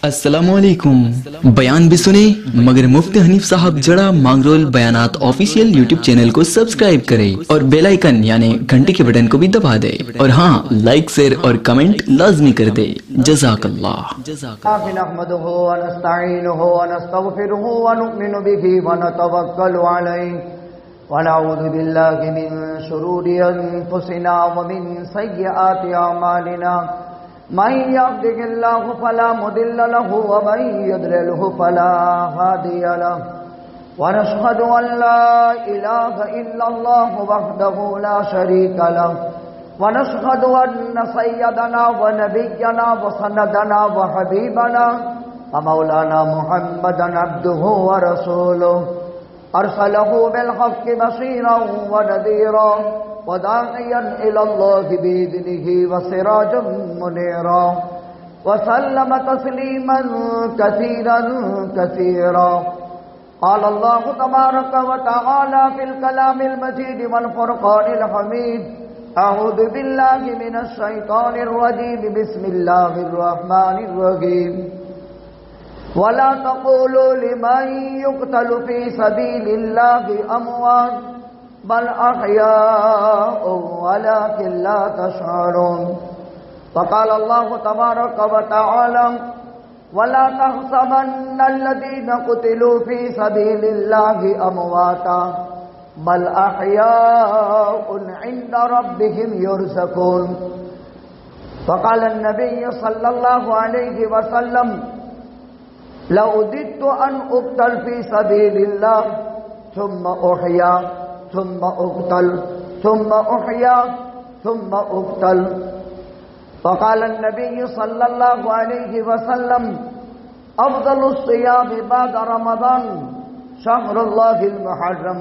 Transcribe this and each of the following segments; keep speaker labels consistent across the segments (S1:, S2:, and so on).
S1: السلام علیکم۔ بیان بھی سنے مگر مفتی حنیف صاحب جڑا مانگرول بیانات آفیشیل یوٹیوب چینل کو سبسکرائب کرے اور بیل آئیکن یعنی گھنٹی کے بٹن کو بھی دبا دے، اور ہاں لائک شیئر اور کمنٹ لازمی کر دے۔ جزاک اللہ۔
S2: نحمده ونستعینه ونستغفره ونؤمن به ونتوکل علیہ ونعوذ باللہ من شرور انفسنا ومن سیئات اعمالنا من يهده الله فلا مضل له ومن يضلله فلا هادي له ونشهد أن لا إله إلا الله وحده لا شريك له ونشهد أن سيدنا ونبينا وسندنا وحبيبنا ومولانا محمدا عبده ورسوله أرسله بالحق بشيرا ونذيرا وداعيا إلى الله بإذنه وسراجا منيرا وسلم تسليما كثيرا كثيرا قال الله تبارك وتعالى في الكلام المجيد والفرقان الحميد أعوذ بالله من الشيطان الرجيم بسم الله الرحمن الرحيم ولا تقولوا لمن يقتل في سبيل الله أموات بل أحياء ولكن لا تشعرون وقال الله تبارك وتعالى ولا تحسبن الذين قتلوا في سبيل الله أمواتا بل أحياء عند ربهم يرزقون وقال النبي صلى الله عليه وسلم لأوددت أن أقتل في سبيل الله ثم أحيا ثم أقتل ثم أحيا ثم أقتل وقال النبي صلى الله عليه وسلم أفضل الصيام بعد رمضان شهر الله المحرم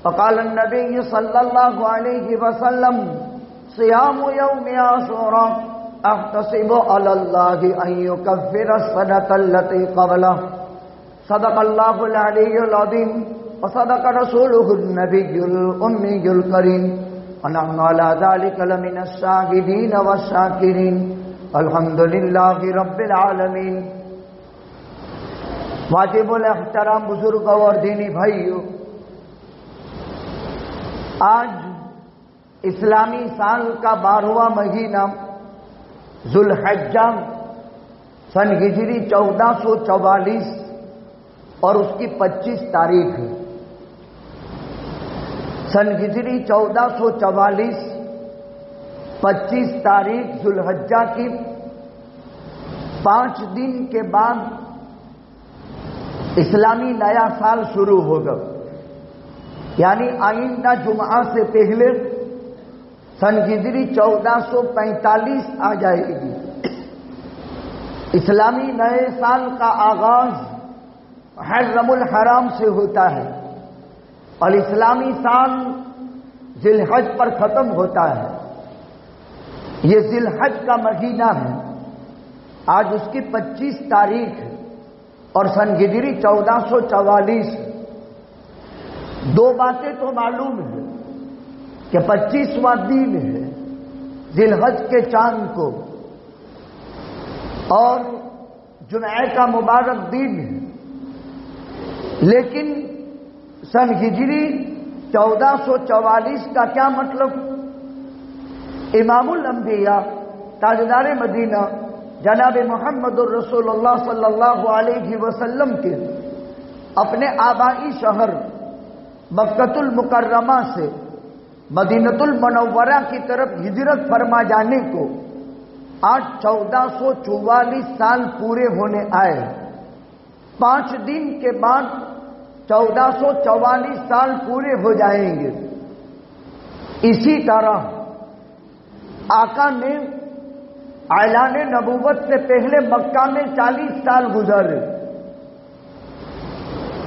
S2: وقال النبي صلى الله عليه وسلم صيام يوم عاشوراء أحتسب على الله أن يكفر السنة التي قبله صدق الله العلي العظيم وصدق رسوله النبي الأمي الكريم ونحن على ذلك لمن الشاهدين والشاكرين الحمد لله رب العالمين۔ واجب الاحترام بزرگ اور دینی بھائیو، آج اسلامی سال کا 12واں مہینہ ذوالحجہ سن ہجری 1444 اور اس کی 25 تاریخ ہے۔ سن ہجری 1444 25 تاریخ ذوالحجہ کی 5 دن کے بعد اسلامی نیا سال شروع ہوگا، یعنی آئندہ جمعہ سے پہلے سن ہجری 1445 آ جائے گی۔ اسلامی نئے سال کا آغاز محرم الحرام سے ہوتا ہے اور اسلامی سال ذی الحج پر ختم ہوتا ہے۔ یہ ذی الحج کا مہینہ ہے، آج اس کی 25 تاریخ ہے اور سن ہجری 1444۔ دو باتیں تو معلوم ہے کہ 25واں دن ہے ذی الحج کے چاند کو اور جمعہ کا مبارک دن ہے، لیکن سن ہجری 1444 کا کیا مطلب؟ امام الانبیاء تاجدار مدینہ جناب محمد الرسول اللہ صلی اللہ علیہ وسلم کے اپنے آبائی شہر مکۃ المکرمہ سے مدینۃ المنورہ کی طرف ہجرت فرما جانے کو آج 1444 سال پورے ہونے آئے۔ 5 دن کے بعد 1444 سال پورے ہو جائیں گے۔ اسی طرح آقا نے اعلان نبوت سے پہلے مکہ میں 40 سال گزارے،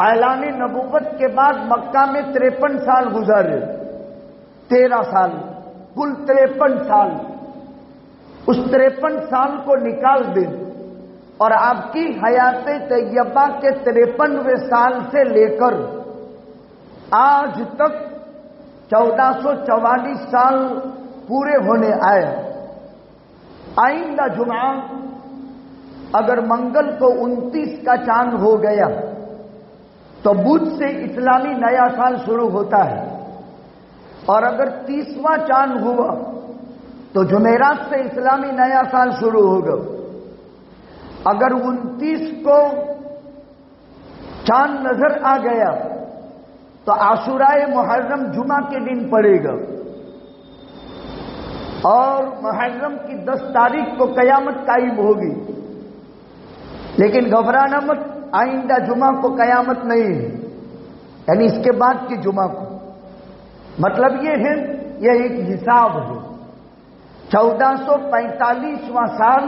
S2: اعلان نبوت کے بعد مکہ میں 53 سال گزارے، 13 سال، کل 53 سال۔ اس 53 سال کو نکال دیں اور آپ کی حیات طیبہ کے 53ویں سال سے لے کر آج تک 1444 سال پورے ہونے آئے۔ آئندہ جمعہ اگر منگل کو 29 کا چاند ہو گیا تو بدھ سے اسلامی نیا سال شروع ہوتا ہے، اور اگر 30واں چاند ہوا تو جمعرات سے اسلامی نیا سال شروع ہوگا۔ اگر 29 کو چاند نظر آ گیا تو عاشورائے محرم جمعہ کے دن پڑے گا، اور محرم کی 10 تاریخ کو قیامت قائم ہوگی۔ لیکن گھبرانا مت، آئندہ جمعہ کو قیامت نہیں ہے، یعنی اس کے بعد کی جمعہ کو۔ مطلب یہ ہے، یہ ایک حساب ہے۔ 1445واں سال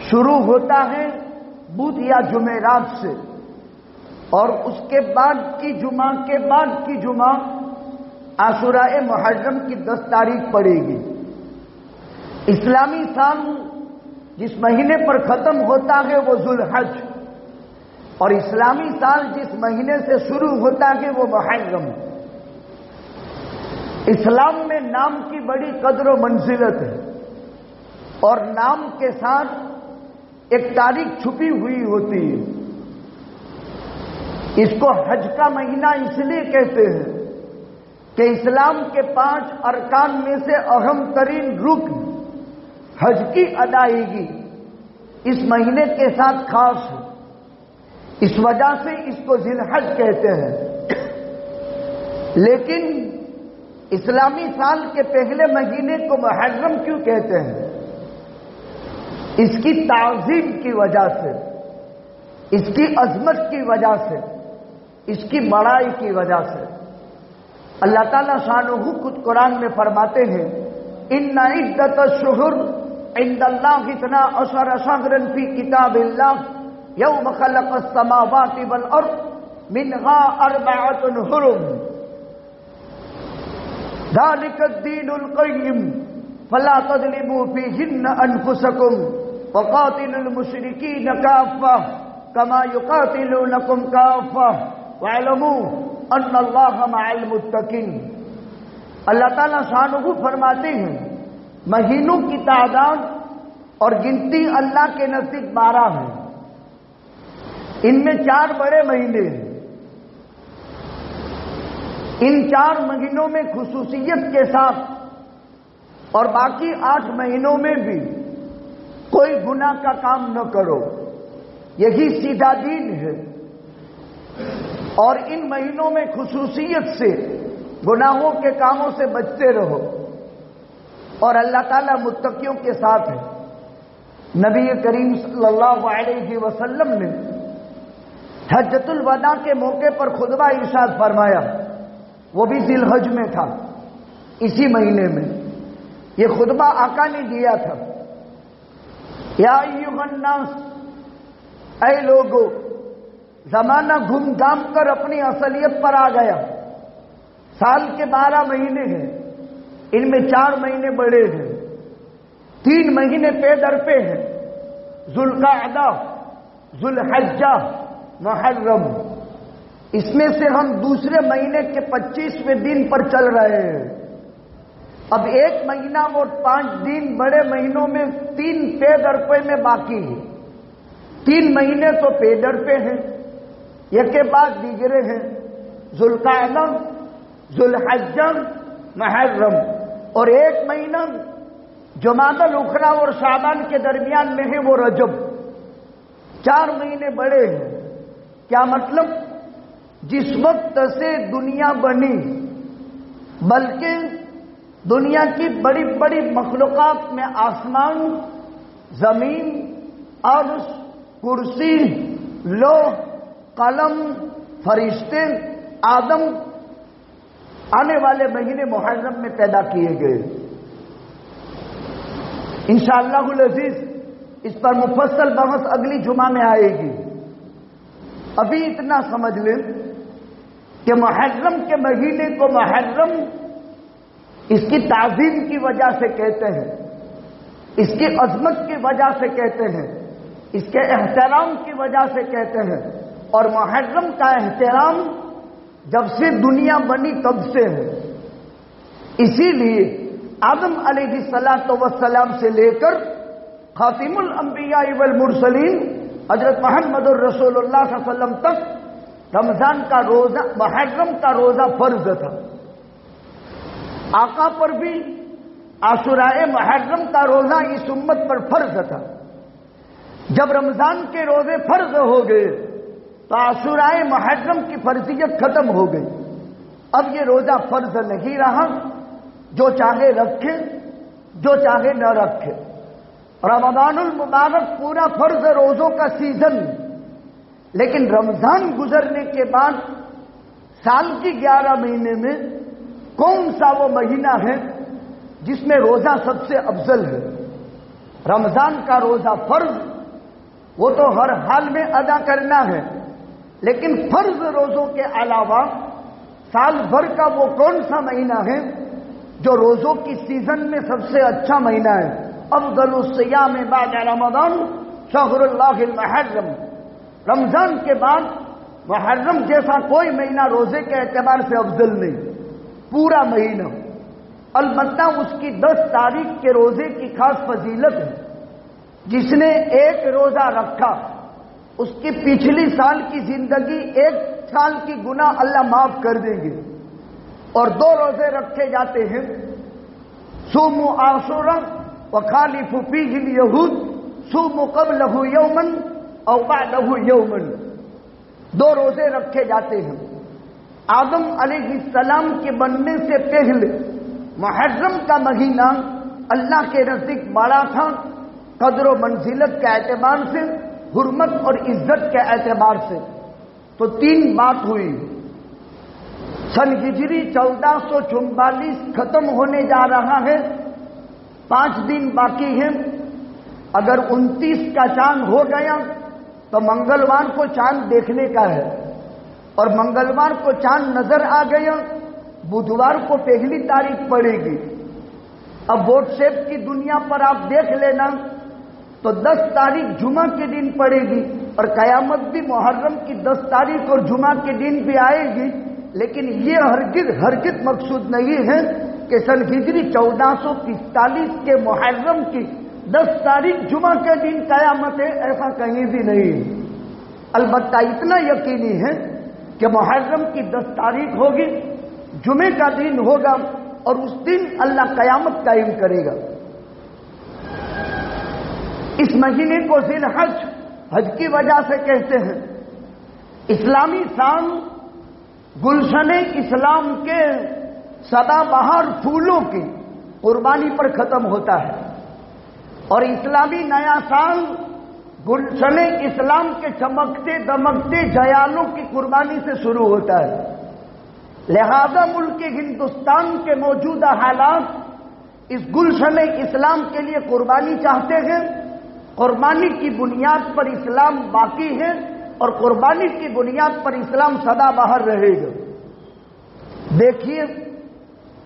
S2: شروع ہوتا ہے بدھ یا جمعرات سے، اور اس کے بعد کی جمعہ کے بعد کی جمعہ عاشورائے محرم کی 10 تاریخ پڑے گی۔ اسلامی سال جس مہینے پر ختم ہوتا ہے وہ ذوالحج، اور اسلامی سال جس مہینے سے شروع ہوتا ہے وہ محرم۔ اسلام میں نام کی بڑی قدر و منزلت ہے، اور نام کے ساتھ ایک تاریخ چھپی ہوئی ہوتی ہے۔ اس کو حج کا مہینہ اس لیے کہتے ہیں کہ اسلام کے 5 ارکان میں سے اہم ترین رکن حج کی ادائیگی اس مہینے کے ساتھ خاص ہے، اس وجہ سے اس کو ذی الحج کہتے ہیں۔ لیکن اسلامی سال کے پہلے مہینے کو محرم کیوں کہتے ہیں؟ اس کی تعظیم کی وجہ سے، اس کی عظمت کی وجہ سے، اس کی بڑائی کی وجہ سے۔ اللہ تعالیٰ شانہ خود قرآن میں فرماتے ہیں، ان عدت الشہر عند اللہ 12 شہرا فی کتاب اللہ یوم خلق السماوات والارض منها 4 حرم ذلك الدین القیم فلا تظلموا فیہن انفسکم وقاتلوا المشرکین کافہ کما یقاتلونکم کافہ واعلموا ان اللہ مع المتقین۔ اللہ تعالیٰ شانہ فرماتے ہیں، مہینوں کی تعداد اور گنتی اللہ کے نزدیک 12 ہے۔ ان میں 4 بڑے مہینے ہیں۔ ان 4 مہینوں میں خصوصیت کے ساتھ اور باقی 8 مہینوں میں بھی کوئی گناہ کا کام نہ کرو، یہی سیدھا دین ہے۔ اور ان مہینوں میں خصوصیت سے گناہوں کے کاموں سے بچتے رہو، اور اللہ تعالیٰ متقیوں کے ساتھ ہے۔ نبی کریم صلی اللہ علیہ وسلم نے حجۃ الوداع کے موقع پر خطبہ ارشاد فرمایا، وہ بھی ذی الحج میں تھا، اسی مہینے میں۔ یہ خطبہ آقا نے دیا تھا، یا ایھا الناس، اے لوگو، زمانہ گھوم گھام کر اپنی اصلیت پر آ گیا۔ سال کے 12 مہینے ہیں، ان میں 4 مہینے بڑے ہیں، 3 مہینے پے در پہ ہیں، ذوالقعدہ، ذوالحجہ، محرم۔ اس میں سے ہم دوسرے مہینے کے 25ویں دن پر چل رہے ہیں۔ اب 1 مہینہ اور 5 دن بڑے مہینوں میں 3 پے در پے میں باقی ہے۔ 3 مہینے تو پے در پہ ہیں، یہ کے بعد دیگرے ہیں، ذوالقعدہ، ذوالحجہ، محرم، اور 1 مہینہ جمادی الاخری اور شعبان کے درمیان میں ہے، وہ رجب۔ 4 مہینے بڑے ہیں۔ کیا مطلب؟ جس وقت سے دنیا بنی، بلکہ دنیا کی بڑی بڑی مخلوقات میں آسمان، زمین، عرش، کرسی، لوح، قلم، فرشتے، آدم آنے والے مہینے محرم میں پیدا کیے گئے۔ انشاءاللہ العزیز اس پر مفصل بحث اگلی جمعہ میں آئے گی۔ ابھی اتنا سمجھ لیں کہ محرم کے مہینے کو محرم اس کی تعظیم کی وجہ سے کہتے ہیں، اس کی عظمت کی وجہ سے کہتے ہیں، اس کے احترام کی وجہ سے کہتے ہیں، اور محرم کا احترام جب سے دنیا بنی تب سے ہے۔ اسی لیے آدم علیہ السلام سے لے کر خاتم الانبیاء والمرسلین حضرت محمد الرسول اللہ صلی اللہ علیہ وسلم تک رمضان کا روزہ، محرم کا روزہ فرض تھا. آقا پر بھی عاشورائے محرم کا روزہ اس امت پر فرض تھا. جب رمضان کے روزے فرض ہو گئے تو عاشورائے محرم کی فرضیت ختم ہو گئی. اب یہ روزہ فرض نہیں رہا، جو چاہے رکھے جو چاہے نہ رکھے. رمضان المبارک پورا فرض روزوں کا سیزن، لیکن رمضان گزرنے کے بعد سال کی 11 مہینے میں کون سا وہ مہینہ ہے جس میں روزہ سب سے افضل ہے؟ رمضان کا روزہ فرض، وہ تو ہر حال میں ادا کرنا ہے، لیکن فرض روزوں کے علاوہ سال بھر کا وہ کون سا مہینہ ہے جو روزوں کی سیزن میں سب سے اچھا مہینہ ہے؟ افضل الصیام بعد رمضان شہر اللہ المحرم. رمضان کے بعد محرم جیسا کوئی مہینہ روزے کے اعتبار سے افضل نہیں، پورا مہینہ. البتہ اس کی 10 تاریخ کے روزے کی خاص فضیلت ہے. جس نے ایک روزہ رکھا اس کی پچھلی سال کی زندگی 1 سال کی گناہ اللہ معاف کر دیں گے. اور 2 روزے رکھے جاتے ہیں، صوموا عاشورا وخالفوا فیہ الیہود صوموا قبلہ یوما او بعدہ یوما. 2 روزے رکھے جاتے ہیں. آدم علیہ السلام کے بننے سے پہلے محرم کا مہینہ اللہ کے نزدیک بڑا تھا، قدر و منزلت کے اعتبار سے، حرمت اور عزت کے اعتبار سے. تو 3 بات ہوئی. سن ہجری 1444 ختم ہونے جا رہا ہے، 5 دن باقی ہیں. اگر 29 کا چاند ہو گیا تو منگلوار کو چاند دیکھنے کا ہے، اور منگلوار کو چاند نظر آ گیا بدھوار کو پہلی تاریخ پڑے گی. اب واٹس ایپ کی دنیا پر آپ دیکھ لینا تو 10 تاریخ جمعہ کے دن پڑے گی، اور قیامت بھی محرم کی 10 تاریخ اور جمعہ کے دن بھی آئے گی. لیکن یہ ہرگز مقصود نہیں ہے کہ سن ہجری 1445 کے محرم کی 10 تاریخ جمعہ کے دن قیامت ہے، ایسا کہیں بھی نہیں. البتہ اتنا یقینی ہے کہ محرم کی 10 تاریخ ہوگی، جمعے کا دن ہوگا، اور اس دن اللہ قیامت قائم کرے گا. اس مہینے کو ذی الحج حج کی وجہ سے کہتے ہیں. اسلامی سال گلشن اسلام کے سدا بہار پھولوں کی قربانی پر ختم ہوتا ہے، اور اسلامی نیا سال گلشن اسلام کے چمکتے دمکتے جیالوں کی قربانی سے شروع ہوتا ہے. لہذا ملک ہندوستان کے موجودہ حالات اس گلشن اسلام کے لیے قربانی چاہتے ہیں. قربانی کی بنیاد پر اسلام باقی ہے، اور قربانی کی بنیاد پر اسلام سدا بہار رہے گا. دیکھیے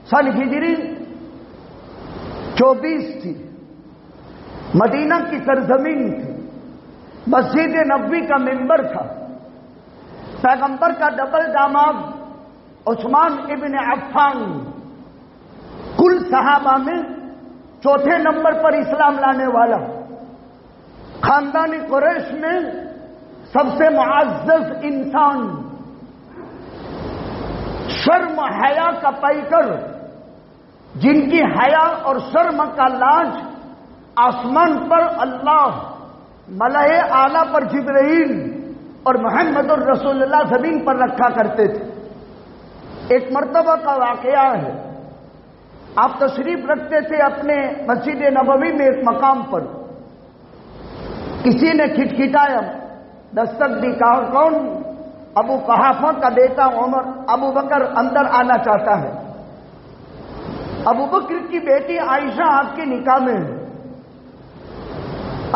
S2: سن ہجری 24 تھی، مدینہ کی سرزمین تھی، مسجد نبوی کا منبر تھا. پیغمبر کا ڈبل داماد عثمان ابن عفان کل صحابہ میں 4تھے نمبر پر اسلام لانے والا، خاندان قریش میں سب سے معزز انسان، شرم حیا کا پیکر، جن کی حیا اور شرم کا لاج آسمان پر اللہ، ملائے اعلیٰ پر جبرائیل اور محمد الرسول اللہ زمین پر رکھا کرتے تھے. ایک مرتبہ کا واقعہ ہے، آپ تشریف رکھتے تھے اپنے مسجد نبوی میں ایک مقام پر. کسی نے کھٹکھٹایا، دستک دی. کہا کون؟ ابو قحافہ کا بیٹا عمر. ابو بکر اندر آنا چاہتا ہے. ابو بکر کی بیٹی عائشہ آپ کے نکاح میں ہے.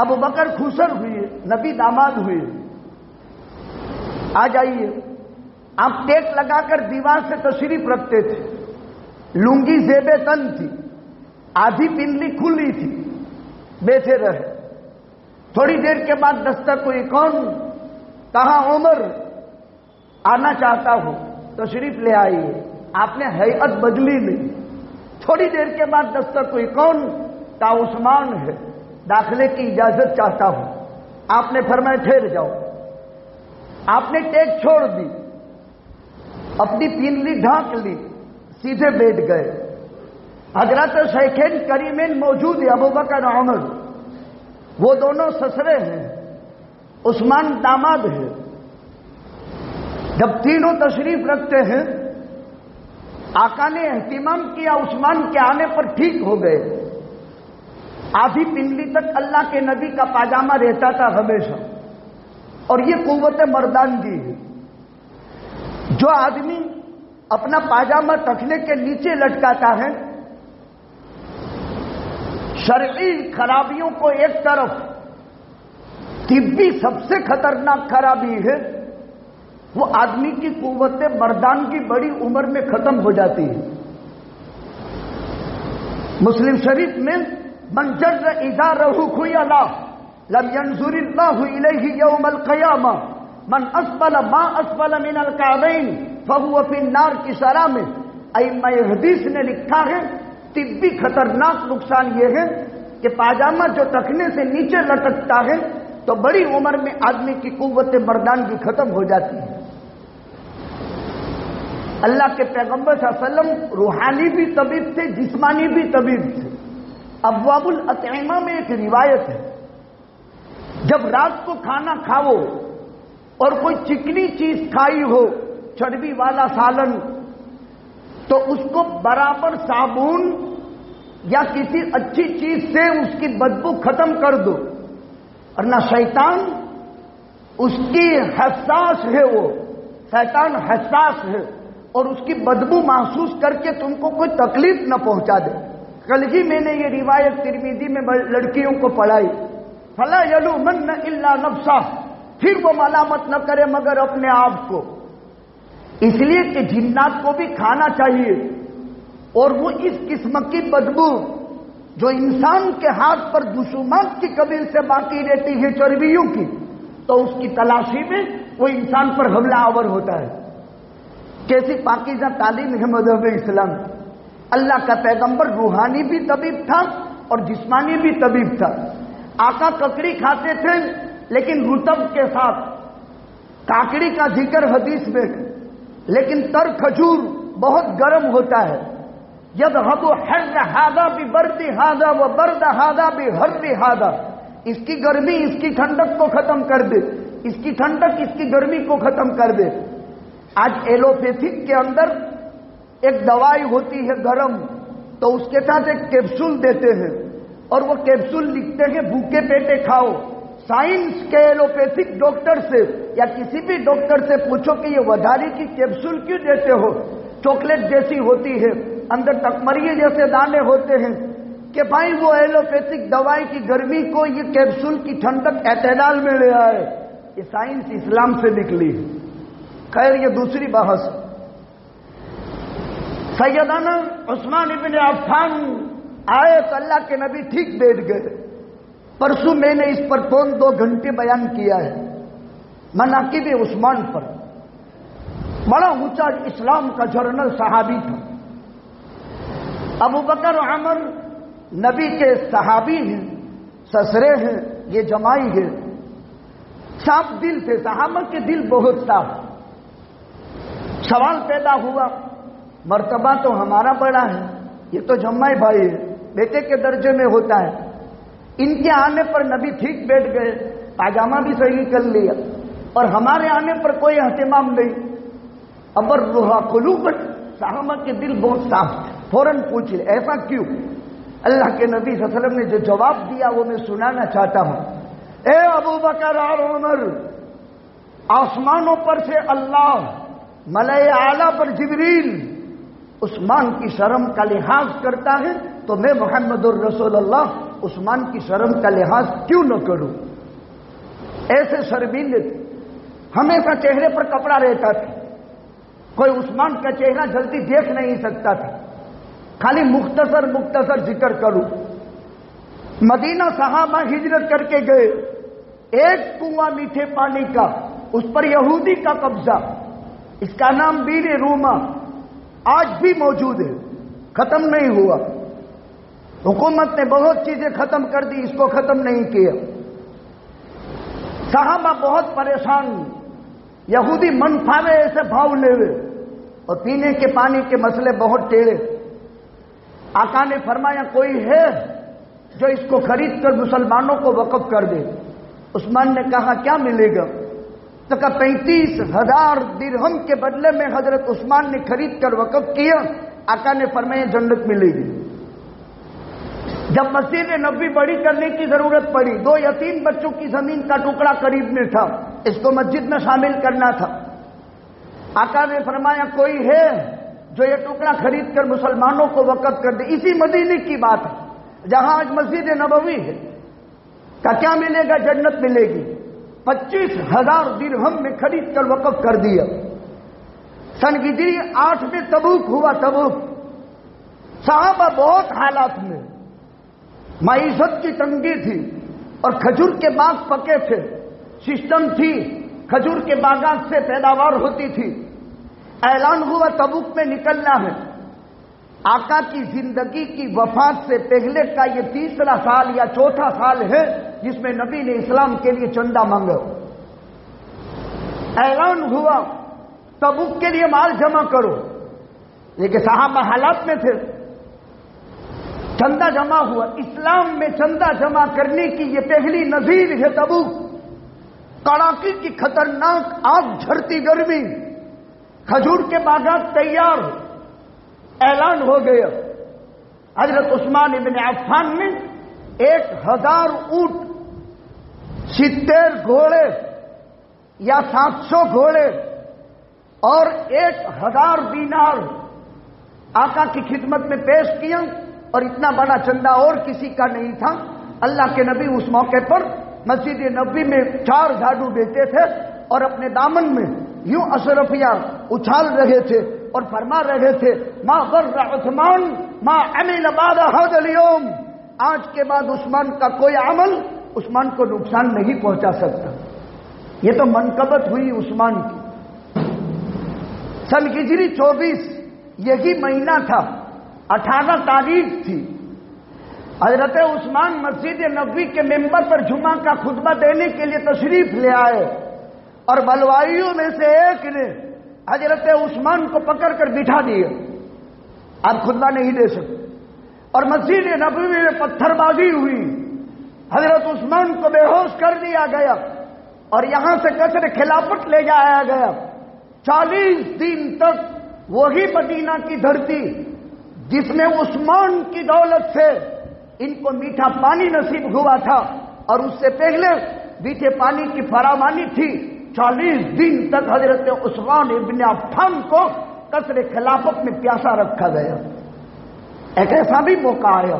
S2: ابو بکر خوشر ہوئے، نبی داماد ہوئے. آ جائیے. آپ ٹیک لگا کر دیوار سے تشریف رکھتے تھے. لنگی زیب تن تھی، آدھی پنڈلی کھلی تھی. بیٹھے رہے. تھوڑی دیر کے بعد دستک ہوئی. کون؟ کہا عمر آنا چاہتا ہوں، تشریف لے آئیے. آپ نے ہیئت بدلی نہیں. تھوڑی دیر کے بعد دستک ہوئی. کون؟ کہا عثمان ہے. داخلے کی اجازت چاہتا ہوں. آپ نے فرمایا ٹھہر جاؤ. آپ نے ٹیک چھوڑ دی, اپنی پینلی ڈھانک لی, سیدھے بیٹھ گئے. حضرت شیخین کریمین موجود ہیں, ابوبکر عمر, وہ دونوں سسرے ہیں, عثمان داماد ہے. جب تینوں تشریف رکھتے ہیں, آقا نے اہتمام کیا, عثمان کے آنے پر ٹھیک ہو گئے. آدھی پنڈلی تک اللہ کے نبی کا پاجامہ رہتا تھا ہمیشہ, اور یہ قوت مردانگی ہے. جو آدمی اپنا پاجامہ ٹخنے کے نیچے لٹکاتا ہے, شرعی خرابیوں کو ایک طرف, طبی سب سے خطرناک خرابی ہے, وہ آدمی کی قوت مردانگی بڑی عمر میں ختم ہو جاتی ہے. مسلم شریف میں من جر ازارہ خیلا لم ينظر اللہ الیہ یوم القیامہ من اسفل ما اسفل من الکعبین فہو فی النار کی شرح میں ائمہ حدیث نے لکھا ہے طبی خطرناک نقصان یہ ہے کہ پاجامہ جو ٹخنے سے نیچے لٹکتا ہے تو بڑی عمر میں آدمی کی قوت مردانگی ختم ہو جاتی ہے. اللہ کے پیغمبر صلی اللہ علیہ وسلم روحانی بھی طبیب تھے, جسمانی بھی طبیب تھے. ابواب الاطعمہ میں ایک روایت ہے, جب رات کو کھانا کھاؤ اور کوئی چکنی چیز کھائی ہو, چربی والا سالن, تو اس کو برابر صابن یا کسی اچھی چیز سے اس کی بدبو ختم کر دو, ورنہ شیطان اس کی حساس ہے, وہ شیطان حساس ہے اور اس کی بدبو محسوس کر کے تم کو کوئی تکلیف نہ پہنچا دے. کل ہی میں نے یہ روایت ترمذی میں لڑکیوں کو پڑھائی. فلا یلومن الا نفسہ, پھر وہ ملامت نہ کرے مگر اپنے آپ کو. اس لیے کہ جنات کو بھی کھانا چاہیے, اور وہ اس قسم کی بدبو جو انسان کے ہاتھ پر دشمات کی قبیل سے باقی رہتی ہے چربیوں کی, تو اس کی تلاشی میں وہ انسان پر حملہ آور ہوتا ہے. کیسی پاکیزہ تعلیم ہے مذہب اسلام. اللہ کا پیغمبر روحانی بھی طبیب تھا اور جسمانی بھی طبیب تھا. آقا ککڑی کھاتے تھے لیکن رطب کے ساتھ, کاکڑی کا ذکر حدیث میں, لیکن تر کھجور بہت گرم ہوتا ہے. یذهب حر هذا ببرد هذا وبرد هذا بحر هذا, اس کی گرمی اس کی ٹھنڈک کو ختم کر دے, اس کی ٹھنڈک اس کی گرمی کو ختم کر دے. آج ایلوپیتھک کے اندر ایک دوائی ہوتی ہے گرم, تو اس کے ساتھ ایک کیپسول دیتے ہیں اور وہ کیپسول لکھتے ہیں بھوکے پیٹے کھاؤ. سائنس کے ایلوپیتھک ڈاکٹر سے یا کسی بھی ڈاکٹر سے پوچھو کہ یہ وڈاری کی کیپسول کیوں دیتے ہو, چاکلیٹ جیسی ہوتی ہے, اندر تکمریے جیسے دانے ہوتے ہیں, کہ بھائی وہ ایلوپیتھک دوائی کی گرمی کو یہ کیپسول کی ٹھنڈک اعتدال میں لے آئے. یہ سائنس اسلام سے نکلی. خیر یہ دوسری بحث. سیدنا عثمان ابن عفان آئے تو اللہ کے نبی ٹھیک بیٹھ گئے. پرسوں میں نے اس پر 2 گھنٹے بیان کیا ہے, مناقب عثمان پر. بڑا اونچا اسلام کا جرنل صحابی تھا. ابوبکر عمر نبی کے صحابی ہیں, سسرے ہیں, یہ جمائی ہے. صاف دل تھے, صحابہ کے دل بہت صاف. سوال پیدا ہوا, مرتبہ تو ہمارا بڑا ہے, یہ تو جمائی بھائی ہے, بیٹے کے درجے میں ہوتا ہے. ان کے آنے پر نبی ٹھیک بیٹھ گئے, پاجامہ بھی صحیح کر لیا, اور ہمارے آنے پر کوئی اہتمام نہیں. ابر روحا قلوبا, صحابہ کے دل بہت صاف تھے. فوراً پوچھ لے ایسا کیوں؟ اللہ کے نبی صلی اللہ علیہ وسلم نے جو جواب دیا وہ میں سنانا چاہتا ہوں. اے ابوبکر اور عمر, آسمانوں پر سے اللہ, ملائے اعلیٰ پر جبریل عثمان کی شرم کا لحاظ کرتا ہے, تو میں محمد الرسول اللہ عثمان کی شرم کا لحاظ کیوں نہ کروں؟ ایسے شرمیلے تھے, ہمیشہ چہرے پر کپڑا رہتا تھا, کوئی عثمان کا چہرہ جلدی دیکھ نہیں سکتا تھا. خالی مختصر ذکر کروں. مدینہ صحابہ ہجرت کر کے گئے, ایک کنواں میٹھے پانی کا, اس پر یہودی کا قبضہ, اس کا نام بیر روما, آج بھی موجود ہے, ختم نہیں ہوا. حکومت نے بہت چیزیں ختم کر دی، اس کو ختم نہیں کیا۔ صحابہ بہت پریشان، یہودی من پھاوے ایسے بھاؤ لے ہوئے، اور پینے کے پانی کے مسئلے بہت ٹیڑے۔ آقا نے فرمایا کوئی ہے جو اس کو خرید کر مسلمانوں کو وقف کر دے؟ عثمان نے کہا کیا ملے گا؟ تو کہا 35,000 درہم کے بدلے میں حضرت عثمان نے خرید کر وقف کیا۔ آقا نے فرمایا جنت ملے گی۔ جب مسجد نبوی بڑی کرنے کی ضرورت پڑی، 2 یتیم بچوں کی زمین کا ٹکڑا قریب میں تھا، اس کو مسجد میں شامل کرنا تھا۔ آقا نے فرمایا کوئی ہے جو یہ ٹکڑا خرید کر مسلمانوں کو وقف کر دے؟ اسی مدینے کی بات ہے جہاں آج مسجد نبوی ہے۔ کا کیا ملے گا؟ جنت ملے گی۔ 25,000 درہم میں خرید کر وقف کر دیا۔ سن ہجری 8 میں تبوک ہوا۔ تبوک صحابہ بہت حالات میں، معیشت کی تنگی تھی اور کھجور کے باغ پکے تھے، سسٹم تھی، کھجور کے باغات سے پیداوار ہوتی تھی۔ اعلان ہوا تبوک میں نکلنا ہے۔ آقا کی زندگی کی وفات سے پہلے کا یہ 3را سال یا 4تھا سال ہے جس میں نبی نے اسلام کے لیے چندہ مانگا۔ اعلان ہوا تبوک کے لیے مال جمع کرو، لیکن صحابہ حالات میں تھے۔ چندہ جمع ہوا۔ اسلام میں چندہ جمع کرنے کی یہ پہلی نظیر ہے تبوک۔ کڑاکی کی خطرناک آگ جھڑتی گرمی، کھجور کے باغات تیار، اعلان ہو گیا۔ حضرت عثمان ابن عفان نے 1,000 اونٹ، 70 گھوڑے یا 700 گھوڑے اور 1,000 دینار آقا کی خدمت میں پیش کیا، اور اتنا بڑا چندہ اور کسی کا نہیں تھا۔ اللہ کے نبی اس موقع پر مسجد نبوی میں 4 جھاڑو دیتے تھے اور اپنے دامن میں یوں اشرفیہ اچھال رہے تھے اور فرما رہے تھے ما ضر عثمان ما عمل بعد هذا اليوم، آج کے بعد عثمان کا کوئی عمل عثمان کو نقصان نہیں پہنچا سکتا۔ یہ تو منقبت ہوئی عثمان کی۔ سن ہجری 24 یہی مہینہ تھا، 18 تاریخ تھی۔ حضرت عثمان مسجد نبوی کے ممبر پر جمعہ کا خطبہ دینے کے لیے تشریف لے آئے، اور بلوائیوں میں سے ایک نے حضرت عثمان کو پکڑ کر بٹھا دیا، آپ خطبہ نہیں دے سکتے۔ اور مسجد نبوی میں پتھر بازی ہوئی، حضرت عثمان کو بے ہوش کر دیا گیا اور یہاں سے قصر خلافت لے جایا گیا۔ 40 دن تک وہی مدینہ کی دھرتی جس میں عثمان کی دولت سے ان کو میٹھا پانی نصیب ہوا تھا، اور اس سے پہلے میٹھے پانی کی فراوانی تھی، 40 دن تک حضرت عثمان ابن عفان کو قصر خلافت میں پیاسا رکھا گیا۔ ایک ایسا بھی موقع آیا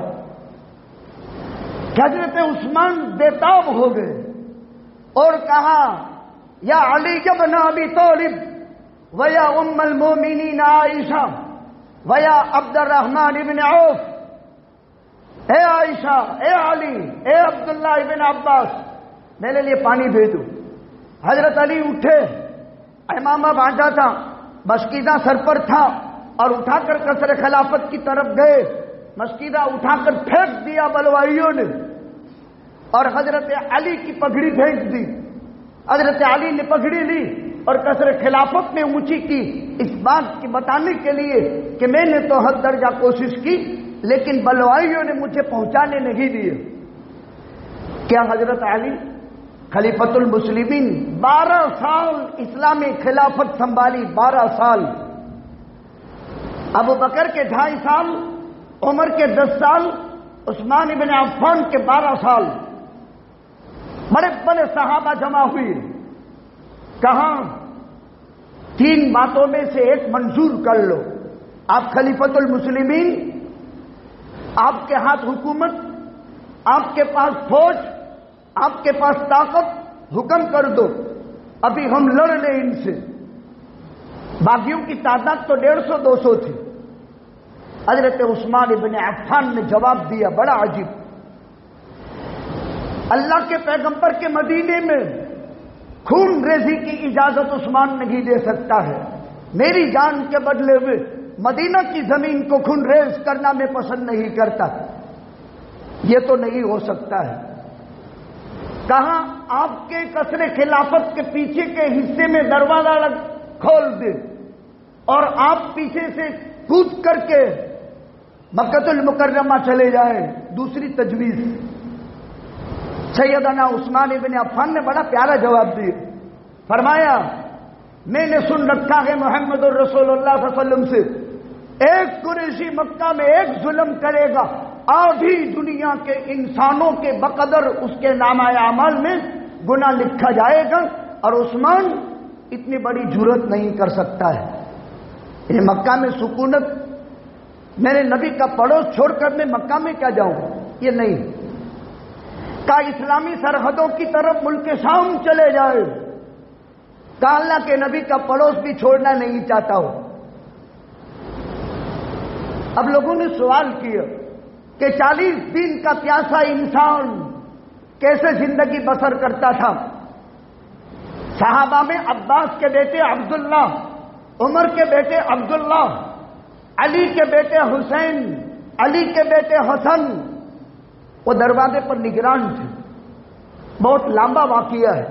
S2: کہ حضرت عثمان بےتاب ہو گئے اور کہا یا علی ابن ابی طالب ویا ام المومنین عائشہ ویا عبد الرحمن ابن عوف، اے عائشہ، اے علی، اے عبداللہ ابن عباس، میرے لیے پانی بھیجو۔ حضرت علی اٹھے، امامہ باندھا تھا، مشکیدہ سر پر تھا، اور اٹھا کر قصر خلافت کی طرف گئے۔ مشکیدہ اٹھا کر پھینک دیا بلوائیوں نے، اور حضرت علی کی پگڑی پھینک دی۔ حضرت علی نے پگڑی لی اور قصر خلافت میں اونچی کی، اس بات کی بتانے کے لیے کہ میں نے تو حد درجہ کوشش کی، لیکن بلوائیوں نے مجھے پہنچانے نہیں دیے۔ کیا حضرت علی خلیفۃ المسلمین 12 سال اسلامی خلافت سنبھالی، 12 سال۔ ابو بکر کے 2.5 سال، عمر کے 10 سال، عثمان ابن عفان کے 12 سال۔ بڑے بڑے صحابہ جمع ہوئے۔ کہاں 3 باتوں میں سے ایک منظور کر لو، آپ خلیفۃ المسلمین، آپ کے ہاتھ حکومت، آپ کے پاس فوج، آپ کے پاس طاقت، حکم کر دو، ابھی ہم لڑ لیں ان سے۔ باغیوں کی تعداد تو 150-200 تھی۔ حضرت عثمان ابن عفان نے جواب دیا، بڑا عجیب، اللہ کے پیغمبر کے مدینے میں خون ریزی کی اجازت عثمان نہیں دے سکتا ہے، میری جان کے بدلے میں مدینہ کی زمین کو خون ریز کرنا میں پسند نہیں کرتا۔ یہ تو نہیں ہو سکتا ہے. کہا آپ کے قصر خلافت کے پیچھے کے حصے میں دروازہ کھول دے اور آپ پیچھے سے کود کر کے مکہ المکرمہ چلے جائیں. دوسری تجویز. سیدنا عثمان ابن عفان نے بڑا پیارا جواب دیا. فرمایا میں نے سن رکھا ہے محمد الرسول اللہ صلی اللہ علیہ وسلم سے, ایک قریشی مکہ میں ایک ظلم کرے گا, آدھی دنیا کے انسانوں کے بقدر اس کے نامہ اعمال میں گناہ لکھا جائے گا, اور عثمان اتنی بڑی جرأت نہیں کر سکتا ہے. یہ مکہ میں سکونت, میرے نبی کا پڑوس چھوڑ کر میں مکہ میں کیا جاؤں, یہ نہیں. کا اسلامی سرحدوں کی طرف ملک شام چلے جائے, کا اللہ کے نبی کا پڑوس بھی چھوڑنا نہیں چاہتا ہو. اب لوگوں نے سوال کیا کہ 40 دن کا پیاسا انسان کیسے زندگی بسر کرتا تھا. صحابہ میں عباس کے بیٹے عبداللہ, عمر کے بیٹے عبداللہ, علی کے بیٹے حسین, علی کے بیٹے حسن, وہ دروازے پر نگران تھے. بہت لمبا واقعہ ہے.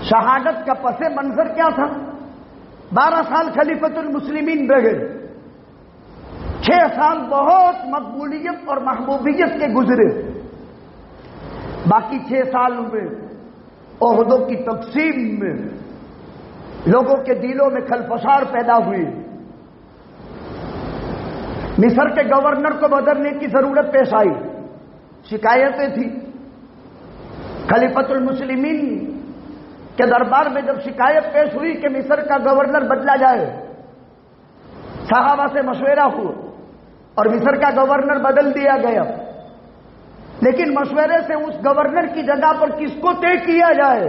S2: شہادت کا پس منظر کیا تھا؟ 12 سال خلیفۃ المسلمین رہے, 6 سال بہت مقبولیت اور محبوبیت کے گزرے, باقی 6 سال میں عہدوں کی تقسیم میں لوگوں کے دلوں میں کھلفشار پیدا ہوئی. مصر کے گورنر کو بدلنے کی ضرورت پیش آئی, شکایتیں تھیں. خلیفۃ المسلمین کے دربار میں جب شکایت پیش ہوئی کہ مصر کا گورنر بدلا جائے, صحابہ سے مشورہ ہوا اور مصر کا گورنر بدل دیا گیا. لیکن مشورے سے اس گورنر کی جگہ پر کس کو طے کیا جائے,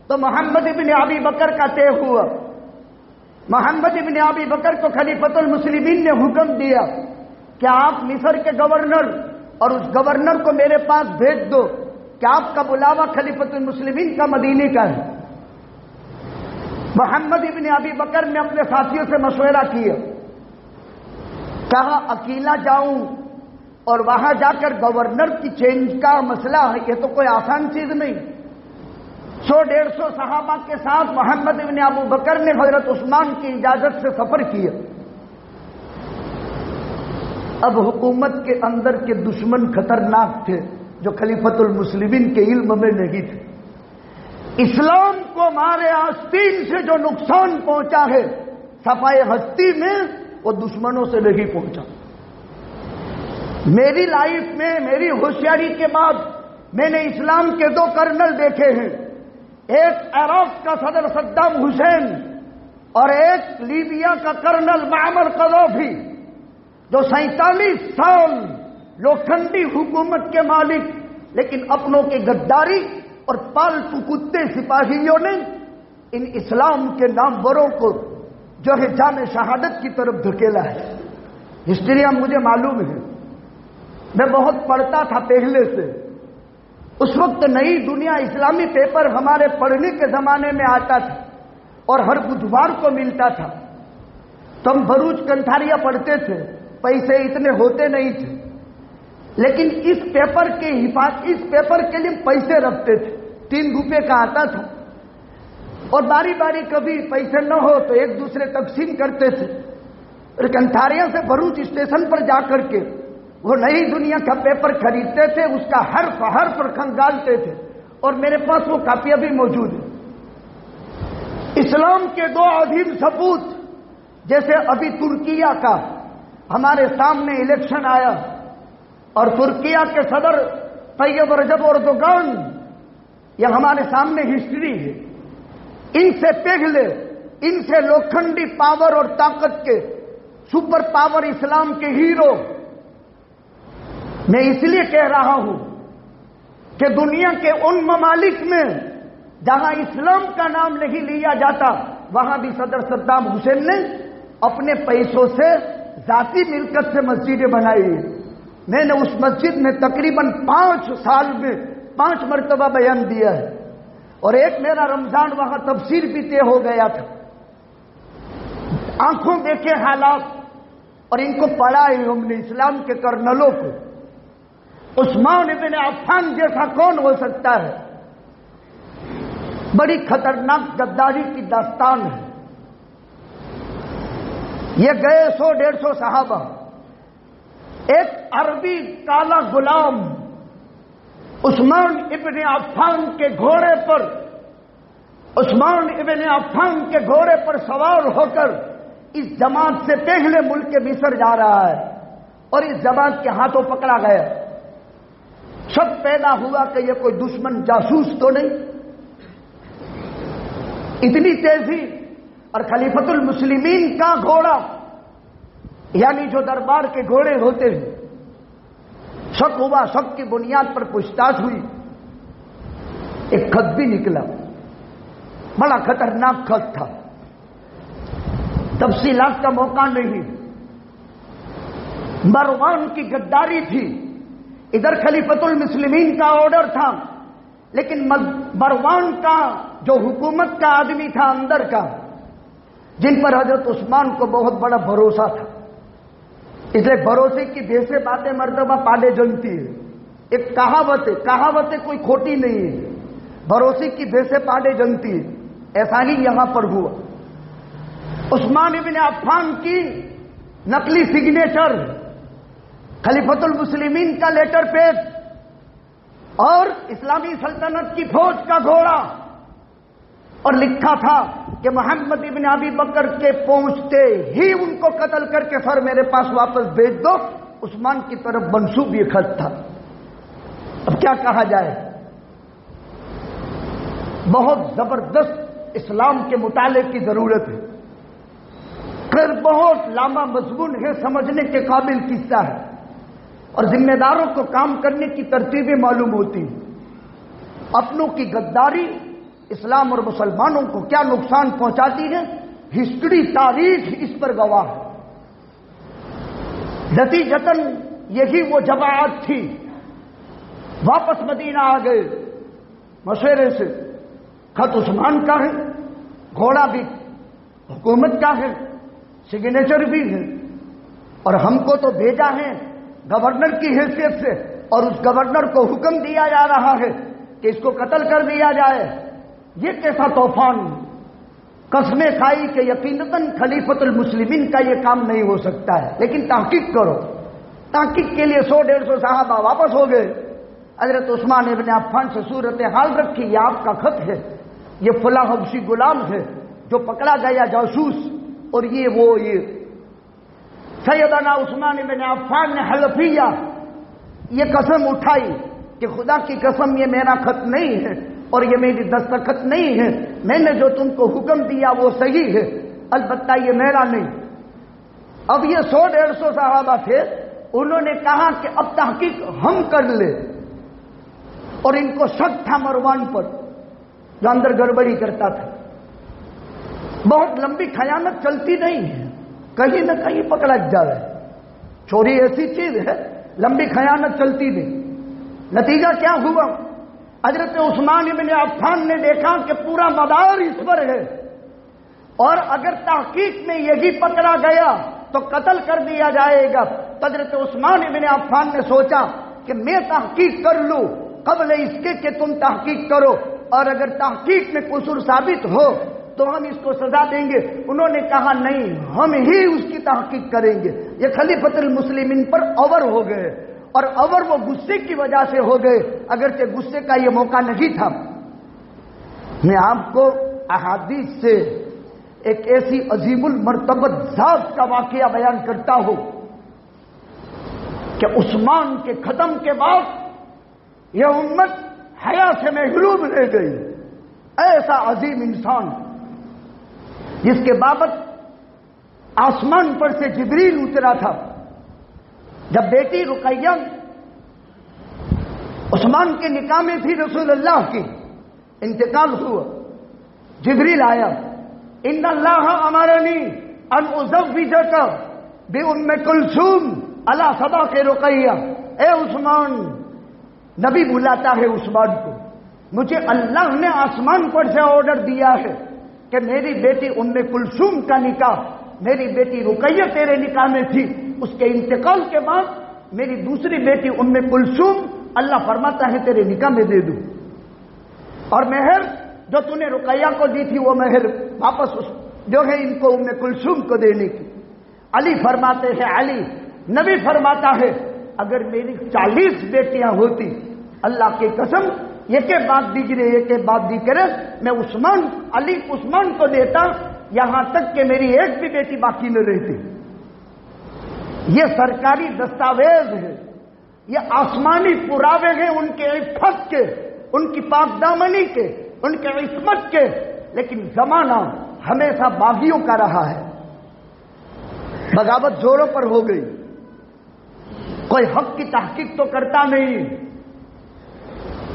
S2: تو محمد ابن ابی بکر کا طے ہوا. محمد ابن ابی بکر کو خلیفۃ المسلمین نے حکم دیا کہ آپ مصر کے گورنر اور اس گورنر کو میرے پاس بھیج دو کہ آپ کا بلاوا خلیفۃ المسلمین کا مدینے کا ہے. محمد ابن ابی بکر نے اپنے ساتھیوں سے مشورہ کیا, کہا اکیلا جاؤں اور وہاں جا کر گورنر کی چینج کا مسئلہ ہے, یہ تو کوئی آسان چیز نہیں. 100-150 صحابہ کے ساتھ محمد ابن ابو بکر نے حضرت عثمان کی اجازت سے سفر کیا. اب حکومت کے اندر کے دشمن خطرناک تھے جو خلیفۃ المسلمین کے علم میں نہیں تھے. اسلام کو مارے آستین سے جو نقصان پہنچا ہے صفائے ہستی میں, وہ دشمنوں سے نہیں پہنچا. میری لائف میں میری ہوشیاری کے بعد میں نے اسلام کے 2 کرنل دیکھے ہیں, ایک عراق کا صدر صدام حسین اور ایک لیبیا کا کرنل معمر قذافی, جو 47 سال لوکھنڈی حکومت کے مالک, لیکن اپنوں کی غداری اور پالتو کتے سپاہیوں نے ان اسلام کے ناموروں کو جو ہے جام شہادت کی طرف دھکیلا ہے. ہسٹری اب مجھے معلوم ہے, میں بہت پڑھتا تھا پہلے سے. اس وقت نئی دنیا اسلامی پیپر ہمارے پڑھنے کے زمانے میں آتا تھا اور ہر بدھوار کو ملتا تھا. تو ہم بروج کنٹھاریا پڑھتے تھے, پیسے اتنے ہوتے نہیں تھے, لیکن اس پیپر کے لیے پیسے رکھتے تھے. 3 روپے کا آتا تھا اور باری باری کبھی پیسے نہ ہو تو ایک دوسرے تقسیم کرتے تھے. کنٹھاریا سے بروچ اسٹیشن پر جا کر کے وہ نئی دنیا کا پیپر خریدتے تھے, اس کا حرف کھنگالتے تھے, اور میرے پاس وہ کاپیاں بھی موجود ہیں. اسلام کے 2 عظیم سپوت, جیسے ابھی ترکیہ کا ہمارے سامنے الیکشن آیا اور ترکیہ کے صدر طیب رجب اردوغان, یہ ہمارے سامنے ہسٹری ہے. ان سے پہلے, ان سے لوکھنڈی پاور اور طاقت کے سپر پاور اسلام کے ہیرو, میں اس لیے کہہ رہا ہوں کہ دنیا کے ان ممالک میں جہاں اسلام کا نام نہیں لیا جاتا, وہاں بھی صدر صدام حسین نے اپنے پیسوں سے ذاتی ملکت سے مسجدیں بنائی. میں نے اس مسجد میں تقریباً 5 سال میں 5 مرتبہ بیان دیا ہے, اور ایک میرا رمضان وہاں تفسیر بھی طے ہو گیا تھا. آنکھوں دیکھے حالات اور ان کو پڑھا ہے ہم نے, اسلام کے کرنلوں کو. عثمان ابن عفان جیسا کون ہو سکتا ہے؟ بڑی خطرناک غداری کی داستان ہے. یہ گئے 100-150 صحابہ، ایک عربی کالا غلام عثمان ابن عفان کے گھوڑے پر، عثمان ابن عفان کے گھوڑے پر سوار ہو کر اس جماعت سے پہلے ملک مصر جا رہا ہے اور اس جماعت کے ہاتھوں پکڑا گیا. شک پیدا ہوا کہ یہ کوئی دشمن جاسوس تو نہیں. اتنی تیزی، اور خلیفۃ المسلمین کا گھوڑا، یعنی جو دربار کے گھوڑے ہوتے ہیں. شک ہوا، شک کی بنیاد پر پوچھ تاچھ ہوئی. ایک خط بھی نکلا، بڑا خطرناک خط تھا. تفصیلات کا موقع نہیں. مروان کی غداری تھی، ادھر خلیفۃ المسلمین کا آرڈر تھا، لیکن مروان کا جو حکومت کا آدمی تھا اندر کا، جن پر حضرت عثمان کو بہت بڑا بھروسہ تھا. اس لیے بھروسے کی بھیسے باتیں مرتبہ پاڑے جنتی ہے. ایک کہاوت ہے، کہاوتیں کوئی کھوٹی نہیں ہے. بھروسے کی بھیسے پاڑے جنتی ہے. ایسا ہی یہاں پر ہوا. عثمان ابن عفان کی نقلی سگنیچر، خلیفۃ المسلمین کا لیٹر پیڈ اور اسلامی سلطنت کی فوج کا گھوڑا، اور لکھا تھا کہ محمد ابن ابی بکر کے پہنچتے ہی ان کو قتل کر کے سر میرے پاس واپس بھیج دو. عثمان کی طرف منسوب یہ خط تھا. اب کیا کہا جائے؟ بہت زبردست اسلام کے مطالعے کی ضرورت ہے. پھر بہت لامہ مضمون ہے، سمجھنے کے قابل قصہ ہے، اور ذمہ داروں کو کام کرنے کی ترتیبیں معلوم ہوتی ہیں. اپنوں کی غداری اسلام اور مسلمانوں کو کیا نقصان پہنچاتی ہے، ہسٹری، تاریخ اس پر گواہ ہے. نتیجتاً یہی وہ جماعت تھی. واپس مدینہ آ گئے مشورے سے. خط عثمان کا ہے، گھوڑا بھی حکومت کا ہے، سگنیچر بھی ہے، اور ہم کو تو بھیجا ہے گورنر کی حیثیت سے، اور اس گورنر کو حکم دیا جا رہا ہے کہ اس کو قتل کر دیا جائے. یہ کیسا طوفان! قسمیں کھائی کہ یقیناً خلیفۃ المسلمین کا یہ کام نہیں ہو سکتا ہے. لیکن تحقیق کرو. تحقیق کے لیے 100-150 صحابہ واپس ہو گئے. حضرت عثمان ابن عفان سے صورت حال رکھی، یہ آپ کا خط ہے، یہ فلاں حبشی غلام ہے جو پکڑا گیا جاسوس، اور یہ سیدنا عثمان ابن عفان نے حلفیہ، یہ قسم اٹھائی کہ خدا کی قسم یہ میرا خط نہیں ہے اور یہ میری دستخط نہیں ہے. میں نے جو تم کو حکم دیا وہ صحیح ہے، البتہ یہ میرا نہیں. اب یہ 100-150 صحابہ تھے، انہوں نے کہا کہ اب تحقیق ہم کر لیں. اور ان کو شک تھا مروان پر جو اندر گڑبڑی کرتا تھا. بہت لمبی خیانت چلتی نہیں ہے، کہیں نہ کہیں پکڑا جائے. چوری ایسی چیز ہے، لمبی خیانت چلتی نہیں. نتیجہ کیا ہوا؟ حضرت عثمان ابن عفان نے دیکھا کہ پورا مدار اس پر ہے، اور اگر تحقیق میں یہی پکڑا گیا تو قتل کر دیا جائے گا. حضرت عثمان ابن عفان نے سوچا کہ میں تحقیق کر لوں قبل اس کے کہ تم تحقیق کرو، اور اگر تحقیق میں قصور ثابت ہو تو ہم اس کو سزا دیں گے. انہوں نے کہا نہیں، ہم ہی اس کی تحقیق کریں گے. یہ خلیفۃ المسلمین پر اوور ہو گئے، اور اوور وہ غصے کی وجہ سے ہو گئے، اگرچہ غصے کا یہ موقع نہیں تھا. میں آپ کو احادیث سے ایک ایسی عظیم المرتبت ذات کا واقعہ بیان کرتا ہوں کہ عثمان کے ختم کے بعد یہ امت حیا سے محروم رہ گئی. ایسا عظیم انسان جس کے بابت آسمان پر سے جبریل اترا تھا. جب بیٹی رقیہ عثمان کے نکاح میں تھی رسول اللہ کی، انتقال ہوا، جبریل آیا، ان اللہ امرنی ان ازوجک بام کلثوم علی صداق رقیہ. اے عثمان، نبی بلاتا ہے عثمان کو، مجھے اللہ نے آسمان پر سے آرڈر دیا ہے کہ میری بیٹی ام کلثوم کا نکاح، میری بیٹی رقیہ تیرے نکاح میں تھی، اس کے انتقال کے بعد میری دوسری بیٹی ام کلثوم اللہ فرماتا ہے تیرے نکاح میں دے دوں، اور مہر جو تو نے رقیہ کو دی تھی وہ مہر واپس جو ہے ان کو ام کلثوم کو دینے کی۔ علی فرماتے ہیں، علی نبی فرماتا ہے اگر میری 40 بیٹیاں ہوتی اللہ کی قسم یہ کے بعد دیگرے یہ کے بعد دیگرے میں عثمان کو دیتا، یہاں تک کہ میری ایک بھی بیٹی باقی نہ رہتی۔ یہ سرکاری دستاویز ہے، یہ آسمانی پراوے ہیں ان کے عفت کے، ان کی پاک دامنی کے، ان کے عصمت کے، لیکن زمانہ ہمیشہ باغیوں کا رہا ہے۔ بغاوت زوروں پر ہو گئی، کوئی حق کی تحقیق تو کرتا نہیں،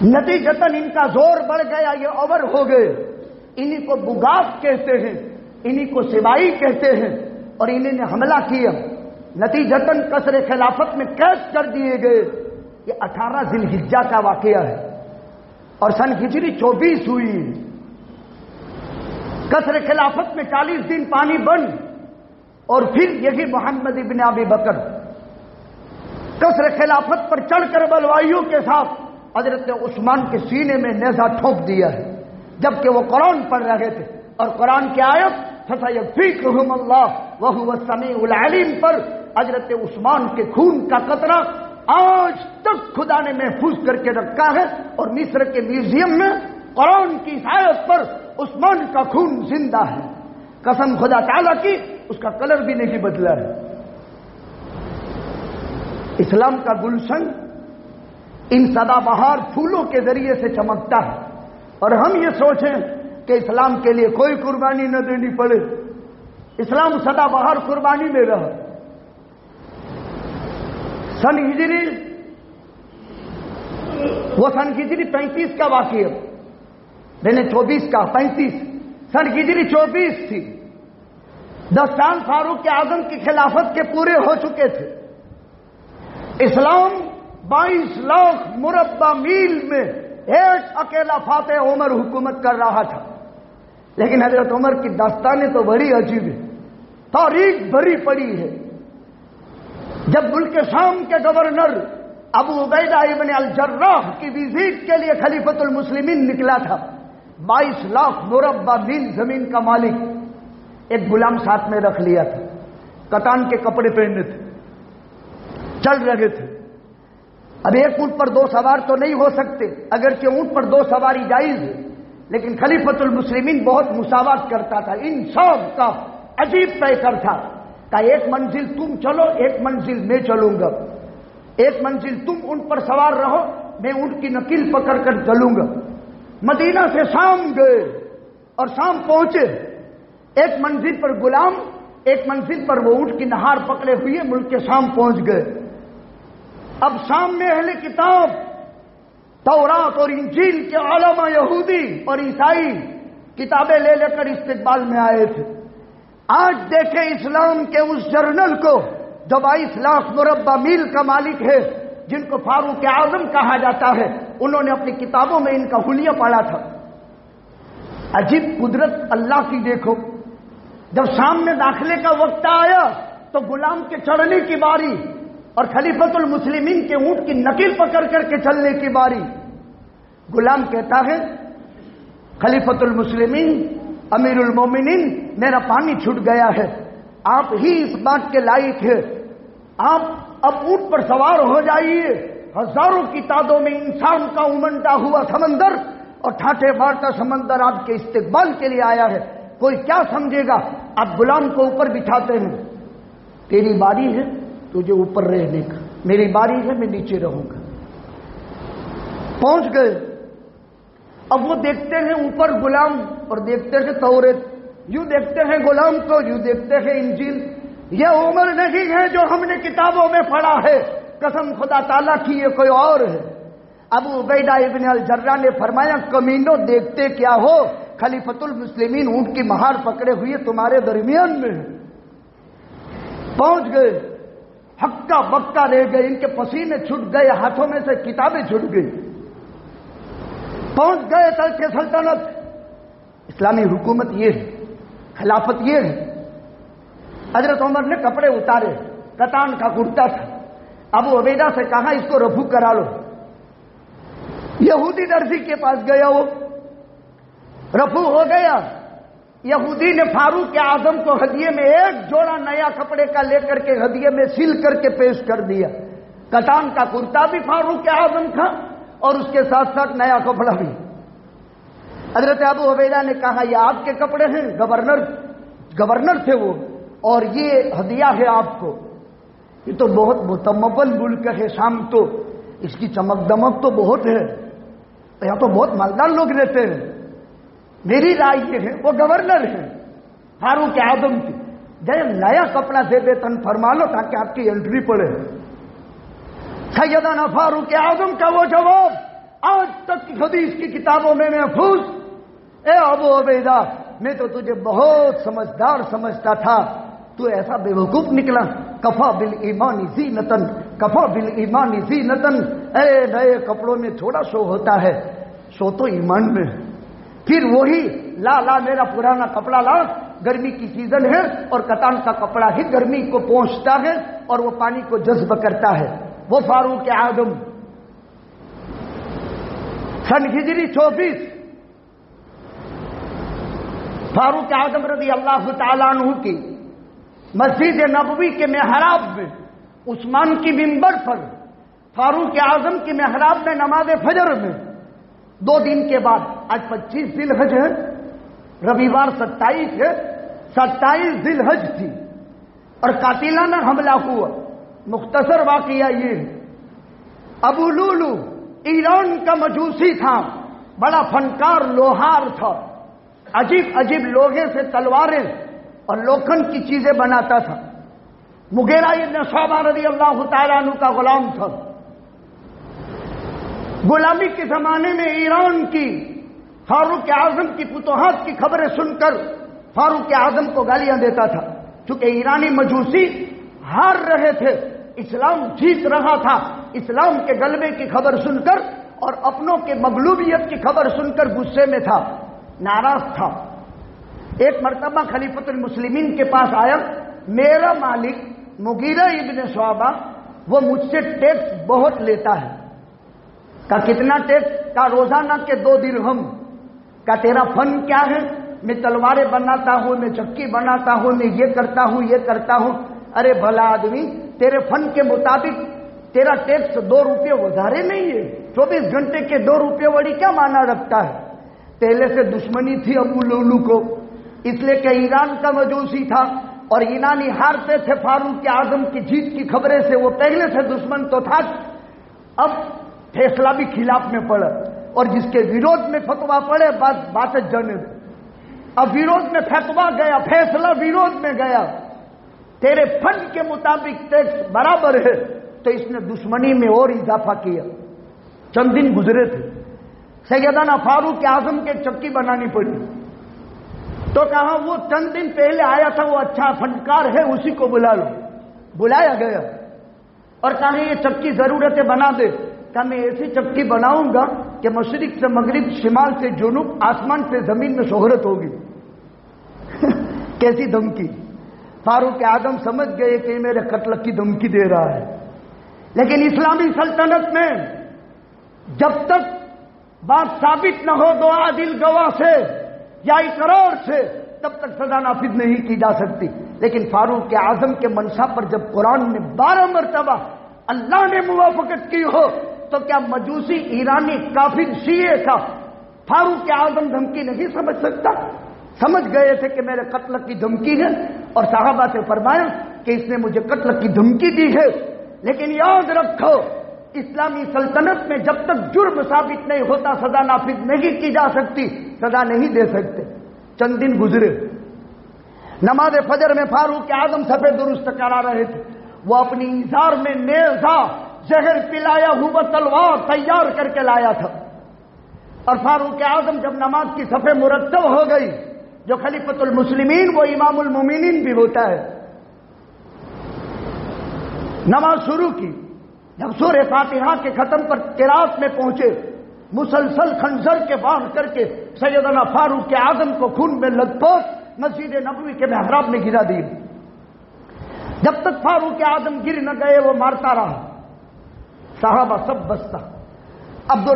S2: نتیجتاً ان کا زور بڑھ گیا، یہ اوور ہو گئے، انہی کو بغاوت کہتے ہیں، انہی کو سبائی کہتے ہیں، اور انہیں نے حملہ کیا، نتیجتاً قصر خلافت میں قید کر دیے گئے۔ یہ 18 ذی الحجہ کا واقعہ ہے اور سن ہجری 24 ہوئی۔ قصر خلافت میں 40 دن پانی بند، اور پھر یہی محمد ابن ابی بکر قصر خلافت پر چڑھ کر بلوائیوں کے ساتھ حضرت عثمان کے سینے میں نیزہ ٹھوک دیا ہے، جبکہ وہ قرآن پڑھ رہے تھے، اور قرآن کی آیت فَسَيَكْفِيكُهُمُ اللَّهُ وَهُوَ السَّمِيعُ الْعَلِيمُ پر حضرت عثمان کے خون کا قطرہ آج تک خدا نے محفوظ کر کے رکھا ہے، اور مصر کے میوزیم میں قرآن کی آیت پر عثمان کا خون زندہ ہے۔ قسم خدا تعالیٰ کی اس کا کلر بھی نہیں بدلا ہے۔ اسلام کا گلشن ان سدا بہار پھولوں کے ذریعے سے چمکتا ہے، اور ہم یہ سوچیں کہ اسلام کے لیے کوئی قربانی نہ دینی پڑے، اسلام سدا بہار قربانی میں رہا۔ سن ہجری 35 کا واقعہ، میں نے 24 کا 35، سن ہجری 24 تھی، 10 سال فاروق اعظم کی خلافت کے پورے ہو چکے تھے۔ اسلام 22 لاکھ مربع میل میں ایک اکیلا فاتح عمر حکومت کر رہا تھا، لیکن حضرت عمر کی داستانیں تو بڑی عجیب ہے، تاریخ بھری پڑی ہے۔ جب ملک شام کے گورنر ابو عبیدہ ابن الجراح کی وزٹ کے لیے خلیفۃ المسلمین نکلا تھا، 22 لاکھ مربع میل زمین کا مالک ایک غلام ساتھ میں رکھ لیا تھا، کتان کے کپڑے پہنے تھے، چل رہے تھے۔ اب ایک اونٹ پر 2 سوار تو نہیں ہو سکتے، اگرچہ اونٹ پر 2 سواری جائز ہے، لیکن خلیفۃ المسلمین بہت مساوات کرتا تھا، انصاف کا عجیب پیکر تھا، کہ ایک منزل تم چلو، ایک منزل میں چلوں گا، ایک منزل تم اونٹ پر سوار رہو، میں اونٹ کی نکیل پکڑ کر چلوں گا۔ مدینہ سے شام گئے اور شام پہنچے، ایک منزل پر غلام، ایک منزل پر وہ اونٹ کی نہار پکڑے ہوئے ملک کے شام پہنچ گئے۔ اب شام میں اہل کتاب تورات اور انجیل کے علماء یہودی اور عیسائی کتابیں لے لے کر استقبال میں آئے تھے۔ آج دیکھیں اسلام کے اس جرنل کو جو 22 لاکھ مربع میل کا مالک ہے، جن کو فاروق اعظم کہا جاتا ہے، انہوں نے اپنی کتابوں میں ان کا حلیہ پڑھا تھا۔ عجیب قدرت اللہ کی دیکھو، جب شام میں داخلے کا وقت آیا تو غلام کے چڑھنے کی باری اور خلیفۃ المسلمین کے اونٹ کی نکیل پکڑ کر کے چلنے کی باری۔ غلام کہتا ہے خلیفۃ المسلمین امیر المومنین میرا پانی چھوٹ گیا ہے، آپ ہی اس بات کے لائق ہے، آپ اب اونٹ پر سوار ہو جائیے، ہزاروں کی تعداد میں انسان کا امنڈا ہوا سمندر اور ٹھاٹھے مارتا سمندر آپ کے استقبال کے لیے آیا ہے، کوئی کیا سمجھے گا؟ آپ غلام کو اوپر بٹھاتے ہیں، تیری باری ہے تجھے اوپر رہنے کا، میری باری ہے میں نیچے رہوں گا۔ پہنچ گئے، اب وہ دیکھتے ہیں اوپر غلام اور دیکھتے ہیں توریت، یوں دیکھتے ہیں غلام کو، یوں دیکھتے ہیں انجیل، یہ عمر نہیں ہے جو ہم نے کتابوں میں پڑھا ہے، قسم خدا تعالیٰ کی یہ کوئی اور ہے۔ ابو عبیدہ ابن الجراح نے فرمایا کمینوں دیکھتے کیا ہو، خلیفۃ المسلمین اونٹ کی مہار پکڑے ہوئے تمہارے درمیان میں ہے۔ پہنچ گئے، ہکا بکا رہ گئے، ان کے پسینے چھٹ گئے، ہاتھوں میں سے کتابیں چھٹ گئی۔ پہنچ گئے ترک سلطنت، اسلامی حکومت یہ ہے، خلافت یہ ہے۔ حضرت عمر نے کپڑے اتارے، کتان کا کرتا تھا، ابو عبیدہ سے کہا اس کو رفو کرا لو. یہودی درزی کے پاس گیا, وہ رفو ہو گیا. یہودی نے فاروق اعظم کو ہدیے میں ایک جوڑا نیا کپڑے کا لے کر کے ہدیے میں سل کر کے پیش کر دیا. کتان کا کرتا بھی فاروق اعظم تھا اور اس کے ساتھ ساتھ نیا کپڑا بھی. حضرت ابو عبیدہ نے کہا یہ آپ کے کپڑے ہیں, گورنر تھے وہ, اور یہ ہدیہ ہے آپ کو. یہ تو بہت متمول ملک ہے شام, تو اس کی چمک دمک تو بہت ہے, یہاں تو بہت مالدار لوگ رہتے ہیں. میری رائے یہ ہے, وہ گورنر ہیں فاروق اعظم کی, نیا کپڑا دے دیتن فرما لو تاکہ آپ کی انٹری پڑے. سیدنا فاروق اعظم کا وہ جواب آج تک حدیث کی کتابوں میں محفوظ. اے ابو عبیدہ, میں تو تجھے بہت سمجھدار سمجھتا تھا, تو ایسا بے وقوف نکلا. کفا بالایمان زینتن, کفا بالایمان زینتن. اے نئے کپڑوں میں تھوڑا شو ہوتا ہے, شو تو ایمان میں. پھر وہی لا میرا پرانا کپڑا لا, گرمی کی سیزن ہے اور کتان کا کپڑا ہی گرمی کو پہنچتا ہے اور وہ پانی کو جذب کرتا ہے. وہ فاروق اعظم سن ہجری 24 فاروق اعظم رضی اللہ تعالیٰ عنہ کی مسجد نبوی کے محراب میں, عثمان کی منبر پر, فاروق اعظم کی محراب میں نماز فجر میں 2 دن کے بعد, آج 25 ذی الحج ہے, رویوار 27 ہے, 27 ذی الحج تھی اور قاتلانہ حملہ ہوا. مختصر واقعہ یہ ہے, ابو لولو ایران کا مجوسی تھا, بڑا فنکار لوہار تھا, عجیب عجیب لوہے سے تلواریں اور لوکھن کی چیزیں بناتا تھا. مغیرہ ابن شعبہ رضی اللہ تعالیٰ عنہ کا غلام تھا. غلامی کے زمانے میں ایران کی فاروق اعظم کی فتوحات کی خبریں سن کر فاروق اعظم کو گالیاں دیتا تھا, چونکہ ایرانی مجوسی ہار رہے تھے, اسلام جیت رہا تھا. اسلام کے غلبے کی خبر سن کر اور اپنوں کے مغلوبیت کی خبر سن کر غصے میں تھا, ناراض تھا. ایک مرتبہ خلیفۃ المسلمین کے پاس آیا, میرا مالک مغیرہ ابن شعبہ وہ مجھ سے ٹیکس بہت لیتا ہے. کا کتنا ٹیکس؟ کا روزانہ کے 2 درہم. کا تیرا فن کیا ہے؟ میں تلواریں بناتا ہوں, میں چکی بناتا ہوں, میں یہ کرتا ہوں, یہ کرتا ہوں. ارے بھلا آدمی, تیرے فن کے مطابق تیرا ٹیکس 2 روپے وزارے نہیں ہے. 24 گھنٹے کے 2 روپے وڑی کیا معنی رکھتا ہے؟ پہلے سے دشمنی تھی ابو لولو کو, اس لیے کہ ایران کا مجوسی تھا اور ایرانی ہارتے تھے فاروق اعظم کی جیت کی خبریں سے. وہ پہلے سے دشمن تو تھا. اب فیصلہ بھی خلاف میں پڑا اور جس کے ویروڈ میں فتوا پڑے بات جانے دے. اب ویروڈ میں فتوا گیا, فیصلہ ویروڈ میں گیا, تیرے فن کے مطابق ٹیکس برابر ہے, تو اس نے دشمنی میں اور اضافہ کیا. چند دن گزرے تھے, سیدنا فاروق اعظم کے چکی بنانی پڑی, تو کہا وہ چند دن پہلے آیا تھا, وہ اچھا فنکار ہے, اسی کو بلا لو. بلایا گیا اور کہا یہ چکی ضرورت ہے بنا دے. کہا میں ایسی چکی بناؤں گا کہ مشرق سے مغرب, شمال سے جنوب, آسمان سے زمین میں شہرت ہوگی. کیسی دھمکی! فاروق اعظم سمجھ گئے کہ میرے قتل کی دھمکی دے رہا ہے. لیکن اسلامی سلطنت میں جب تک بات ثابت نہ ہو 2 عادل گواہ سے یا اقرار سے, تب تک سزا نافذ نہیں کی جا سکتی. لیکن فاروق اعظم کے منشا پر جب قرآن نے 12 مرتبہ اللہ نے موافقت کی ہو, تو کیا مجوسی ایرانی کافر شیعہ کا فاروق اعظم دھمکی نہیں سمجھ سکتا؟ سمجھ گئے تھے کہ میرے قتل کی دھمکی ہے, اور صحابہ سے فرمایا کہ اس نے مجھے قتل کی دھمکی دی ہے. لیکن یاد رکھو, اسلامی سلطنت میں جب تک جرم ثابت نہیں ہوتا سزا نافذ نہیں کی جا سکتی, سزا نہیں دے سکتے. چند دن گزرے, نماز فجر میں فاروق اعظم صفے درست کرا رہے تھے. وہ اپنی ایزار میں نیزہ, زہر پلایا ہوا تلوار تیار کر کے لایا تھا. اور فاروق اعظم جب نماز کی صفے مرتب ہو گئی, جو خلیفۃ المسلمین وہ امام المومنین بھی ہوتا ہے, نماز شروع کی. جب سورہ فاتحہ کے ختم پر قرات میں پہنچے, مسلسل خنجر کے وار کر کے سیدنا فاروق اعظم کو خون میں لتپوت مسجد نبوی کے محراب میں گرا دی. جب تک فاروق اعظم گر نہ گئے وہ مارتا رہا. صحابہ سب بستہ. عبد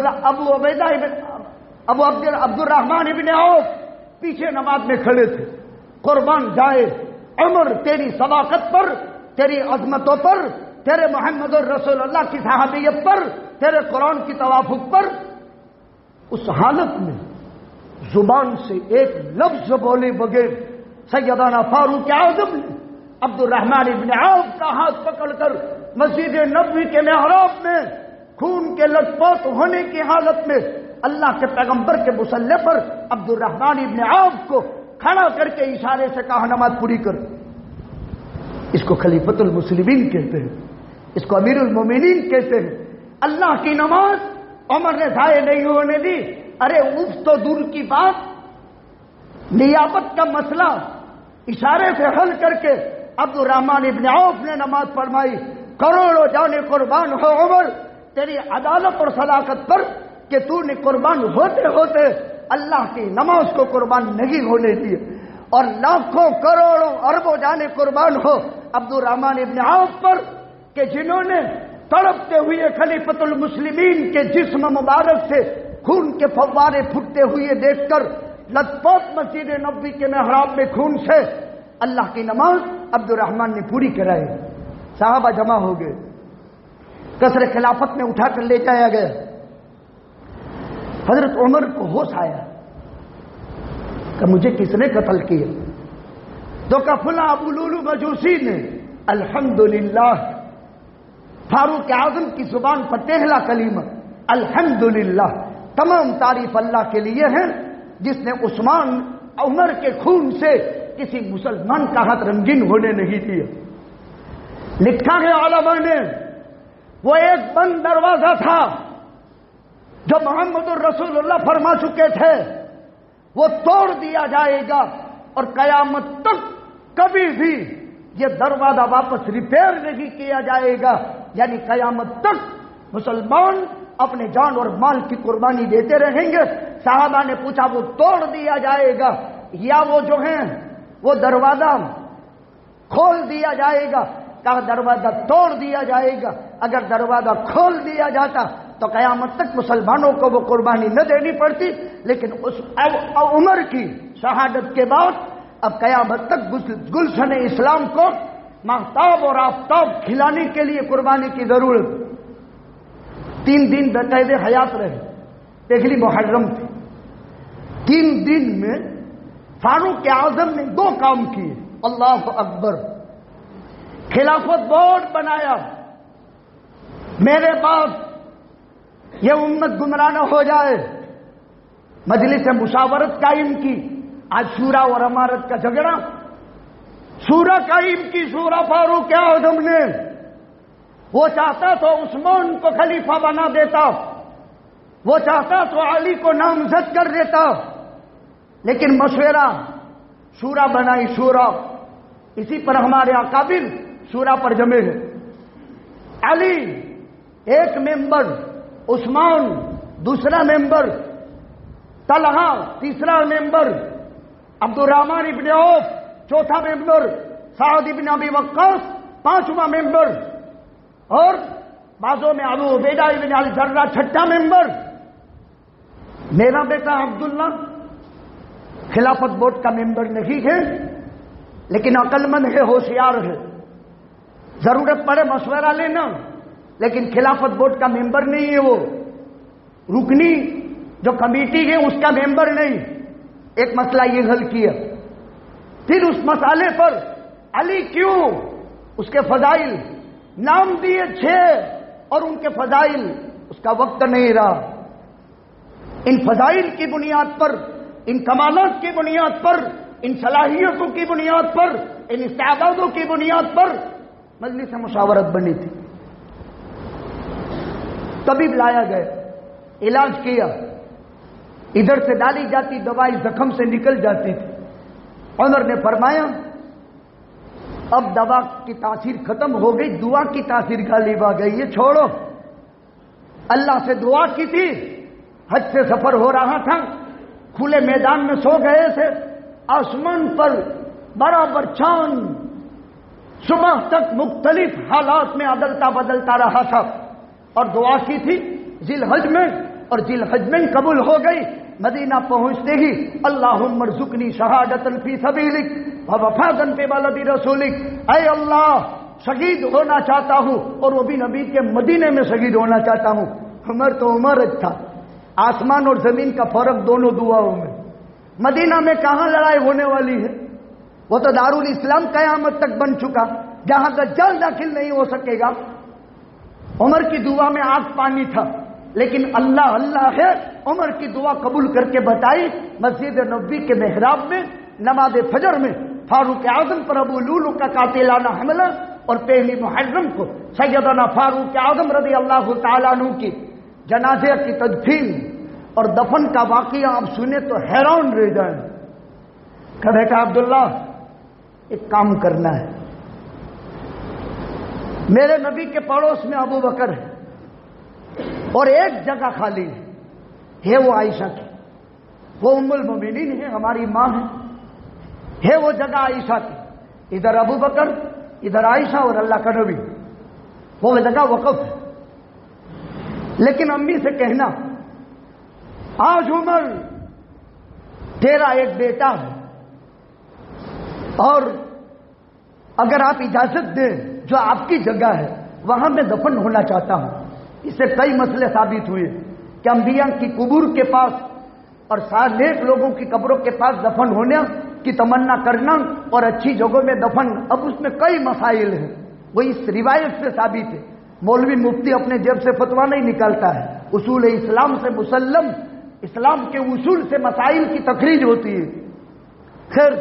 S2: الرحمن ابن عوف پیچھے نماز میں کھڑے تھے. قربان جائے عمر تیری صداقت پر، تیری عظمتوں پر، تیرے محمد الرسول اللہ کی صحابیت پر، تیرے قرآن کی توافق پر. اس حالت میں زبان سے ایک لفظ بولے بغیر سیدنا فاروق اعظم نے عبد الرحمن ابن عوف کا ہاتھ پکڑ کر مسجد نبوی کے محراب میں خون کے لت پوت ہونے کی حالت میں اللہ کے پیغمبر کے مصلی پر عبد الرحمن ابن عوف کو کھڑا کر کے اشارے سے کہا نماز پوری کر. اس کو خلیفۃ المسلمین کہتے ہیں، اس کو امیر المومنین کہتے ہیں. اللہ کی نماز عمر نے ضائع نہیں ہونے دی. ارے اف تو دور کی بات، نیابت کا مسئلہ اشارے سے حل کر کے عبد الرحمن ابن عوف نے نماز فرمائی. کروڑوں جانے قربان ہو عمر تیری عدالت اور صداقت پر کہ تو نے قربان ہوتے ہوتے اللہ کی نماز کو قربان نہیں ہونے دی. اور لاکھوں کروڑوں اربوں جانے قربان ہو عبد الرحمن ابن عوف پر کہ جنہوں نے تڑپتے ہوئے خلیفۃ المسلمین کے جسم مبارک سے خون کے فوارے پھوٹتے ہوئے دیکھ کر لت پوت مسجد نبوی کے محراب میں خون سے اللہ کی نماز عبد الرحمن نے پوری کرائی. صحابہ جمع ہو گئے، قصر خلافت میں اٹھا کر لے جایا گیا. حضرت عمر کو ہوش آیا کہ مجھے کس نے قتل کیا؟ تو کہ فلاں ابو لولو مجوسی نے. الحمدللہ فاروق اعظم کی زبان پر پہلا کلمہ الحمدللہ. تمام تعریف اللہ کے لیے ہے جس نے عثمان عمر کے خون سے کسی مسلمان کا ہاتھ رنگین ہونے نہیں دیا. لکھا ہے علماء نے وہ ایک بند دروازہ تھا جو محمد الرسول اللہ فرما چکے تھے وہ توڑ دیا جائے گا اور قیامت تک کبھی بھی یہ دروازہ واپس ریپیئر نہیں کیا جائے گا. یعنی قیامت تک مسلمان اپنے جان اور مال کی قربانی دیتے رہیں گے. صحابہ نے پوچھا وہ توڑ دیا جائے گا یا وہ جو ہیں وہ دروازہ کھول دیا جائے گا؟ کہا دروازہ توڑ دیا جائے گا. اگر دروازہ کھول دیا جاتا تو قیامت تک مسلمانوں کو وہ قربانی نہ دینی پڑتی. لیکن اس عمر کی شہادت کے بعد اب قیامت تک گلشن اسلام کو ماہتاب اور آفتاب کھلانے کے لیے قربانی کی ضرورت. 3 دن بقید حیات رہے. پہلی محرم تھی. 3 دن میں فاروق اعظم نے 2 کام کیے. اللہ اکبر. خلافت بورڈ بنایا. میرے بعد یہ امت گمراہ نہ ہو جائے. مجلس مشاورت قائم کی. آج شورا اور امارت کا جھگڑا. شورا قائم کی شورا فاروق اعظم نے. وہ چاہتا تو عثمان کو خلیفہ بنا دیتا، وہ چاہتا تو علی کو نامزد کر دیتا، لیکن مشورہ شورا بنائی. شورا اسی پر ہمارے اکابر شورا پر جمے ہیں. علی ایک ممبر، عثمان دوسرا ممبر، طلحہ تیسرا ممبر، عبد الرحمن ابن عوف چوتھا ممبر، سعد ابن ابی وقاص 5واں ممبر، اور بعضوں میں ابو عبیدہ ابن الجرہ 6واں ممبر. میرا بیٹا عبداللہ خلافت بورڈ کا ممبر نہیں ہے لیکن عقل مند ہے، ہوشیار ہے. ضرورت پڑے مشورہ لینا، لیکن خلافت بورڈ کا ممبر نہیں ہے. وہ رکنی جو کمیٹی ہے اس کا ممبر نہیں. ایک مسئلہ یہ حل کیا. پھر اس مسئلے پر علی کیوں، اس کے فضائل نام دیے 6 اور ان کے فضائل اس کا وقت نہیں رہا. ان فضائل کی بنیاد پر، ان کمالات کی بنیاد پر، ان صلاحیتوں کی بنیاد پر، ان استعدادوں کی بنیاد پر مجلس مشاورت بنی تھی. طبیب لایا گیا، علاج کیا. ادھر سے ڈالی جاتی دوائی زخم سے نکل جاتی تھی. عمر نے فرمایا اب دوا کی تاثیر ختم ہو گئی، دعا کی تاثیر غالب آ گئی. یہ چھوڑو. اللہ سے دعا کی تھی. حج سے سفر ہو رہا تھا، کھلے میدان میں سو گئے تھے. آسمان پر برابر چاند صبح تک مختلف حالات میں عدلتا بدلتا رہا تھا اور دعا کی تھی ذی الحج میں، اور ذی الحج میں قبول ہو گئی۔ مدینہ پہنچتے ہی اللہم ارزقنی شہادۃ فی سبیلک ووفاء فی بلد رسولک، اے اللہ شہید ہونا چاہتا ہوں، اور وہ بھی نبی کے مدینے میں شہید ہونا چاہتا ہوں۔ عمر تو عمر تھا، آسمان اور زمین کا فرق دونوں دعاؤں میں۔ مدینہ میں کہاں لڑائی ہونے والی ہے؟ وہ تو دارالاسلام قیامت تک بن چکا، جہاں دجال داخل نہیں ہو سکے گا۔ عمر کی دعا میں آگ پانی تھا، لیکن اللہ اللہ ہے، عمر کی دعا قبول کر کے بتائی۔ مسجد نبوی کے محراب میں نماز فجر میں فاروق اعظم پر ابو لولو کا قاتلانہ حملہ، اور پہلی محرم کو سیدنا فاروق اعظم رضی اللہ تعالیٰ عنہ کی جنازے کی تدفین اور دفن کا واقعہ آپ سنیں تو حیران رہ جائیں۔ کہ بیٹا عبداللہ ایک کام کرنا ہے، میرے نبی کے پڑوس میں ابو بکر ہے اور ایک جگہ خالی ہے وہ عائشہ کی، وہ ام المومنین ہے، ہماری ماں ہے وہ جگہ عائشہ کی، ادھر ابو بکر ادھر عائشہ اور اللہ کا نبی، وہ جگہ وقف ہے۔ لیکن امی سے کہنا آج عمر تیرا ایک بیٹا ہے، اور اگر آپ اجازت دیں جو آپ کی جگہ ہے وہاں میں دفن ہونا چاہتا ہوں۔ اس سے کئی مسئلے ثابت ہوئے کہ انبیاء کی قبور کے پاس اور نیک لوگوں کی قبروں کے پاس دفن ہونے کی تمنا کرنا اور اچھی جگہوں میں دفن، اب اس میں کئی مسائل ہیں، وہ اس روایت سے ثابت ہے۔ مولوی مفتی اپنے جیب سے فتویٰ نہیں نکالتا ہے، اصول اسلام سے مسلم، اسلام کے اصول سے مسائل کی تخریج ہوتی ہے۔ خیر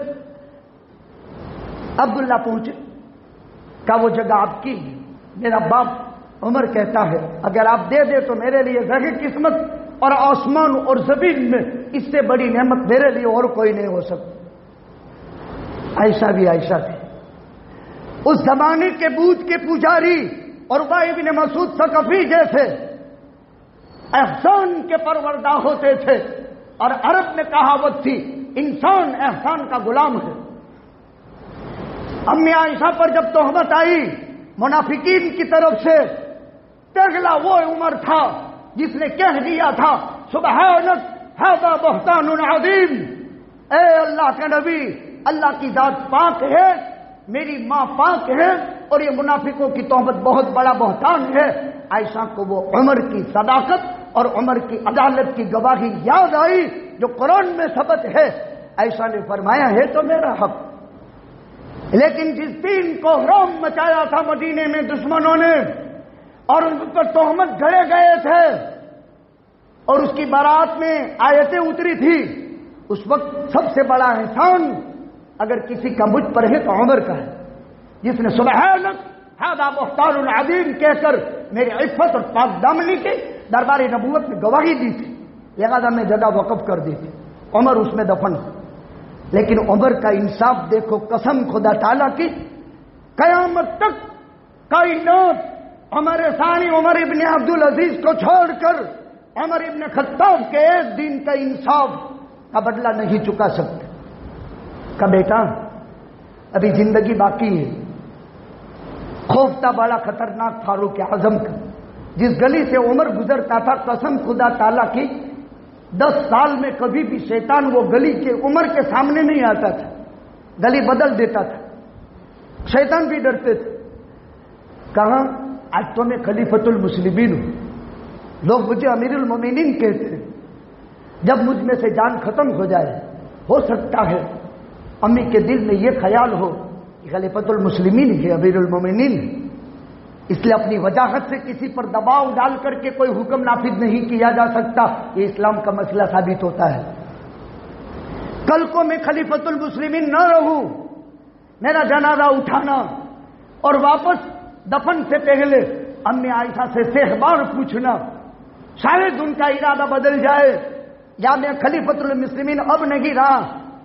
S2: عبداللہ پہنچے، کہا وہ جگہ آپ کی، میرا باپ عمر کہتا ہے اگر آپ دے دے تو میرے لیے زہر قسمت، اور آسمان اور زمین میں اس سے بڑی نعمت میرے لیے اور کوئی نہیں ہو سکتی۔ عائشہ بھی عائشہ تھی، اس زمانے کے بت کے پجاری اور ابن مسعود ثقفی جیسے احسان کے پروردہ ہوتے تھے، اور عرب میں کہاوت تھی انسان احسان کا غلام ہے۔ امی عائشہ پر جب تہمت آئی منافقین کی طرف سے، پہلا وہ عمر تھا جس نے کہہ دیا تھا سبحانک ھذا بہتان عظیم، اے اللہ کے نبی اللہ کی ذات پاک ہے، میری ماں پاک ہے، اور یہ منافقوں کی تہمت بہت بڑا بہتان ہے۔ عائشہ کو وہ عمر کی صداقت اور عمر کی عدالت کی گواہی یاد آئی جو قرآن میں ثبت ہے۔ عائشہ نے فرمایا ہے تو میرا حق، لیکن جس دین کو حرام مچایا تھا مدینے میں دشمنوں نے اور ان پر تہمت گھڑے گئے تھے اور اس کی برات میں آیتیں اتری تھی، اس وقت سب سے بڑا احسان اگر کسی کا مجھ پر ہے تو عمر کا ہے، جس نے سبحانک ھذا بہتان عظیم کہہ کر میری عفت اور پاک دامنی کی دربار نبوت میں گواہی دی تھی، لہذا میں جگہ وقف کر دی تھی، عمر اس میں دفن ہو۔ لیکن عمر کا انصاف دیکھو، قسم خدا تعالیٰ کی، قیامت تک کائنات عمر ثانی عمر ابن عبدالعزیز کو چھوڑ کر عمر ابن خطاب کے ایک دن کا انصاف کا بدلہ نہیں چکا سکتے۔ کہ بیٹا ابھی زندگی باقی ہے۔ خوف تھا بڑا خطرناک فاروق اعظم کا، جس گلی سے عمر گزرتا تھا قسم خدا تعالیٰ کی 10 سال میں کبھی بھی شیطان وہ گلی کے عمر کے سامنے نہیں آتا تھا، گلی بدل دیتا تھا، شیطان بھی ڈرتے تھے۔ کہاں آج تو میں خلیفۃ المسلمین ہوں، لوگ مجھے امیر المومنین کہتے ہیں، جب مجھ میں سے جان ختم ہو جائے ہو سکتا ہے امی کے دل میں یہ خیال ہو کہ خلیفۃ المسلمین ہے، امیر المومنین ہے، اس لیے اپنی وجاہت سے کسی پر دباؤ ڈال کر کے کوئی حکم نافذ نہیں کیا جا سکتا، یہ اسلام کا مسئلہ ثابت ہوتا ہے۔ کل کو میں خلیفۃ المسلمین نہ رہوں، میرا جنازہ اٹھانا اور واپس دفن سے پہلے امی عائشہ سے سہبار پوچھنا، شاید ان کا ارادہ بدل جائے، یا میں خلیفۃ المسلمین اب نہیں رہا،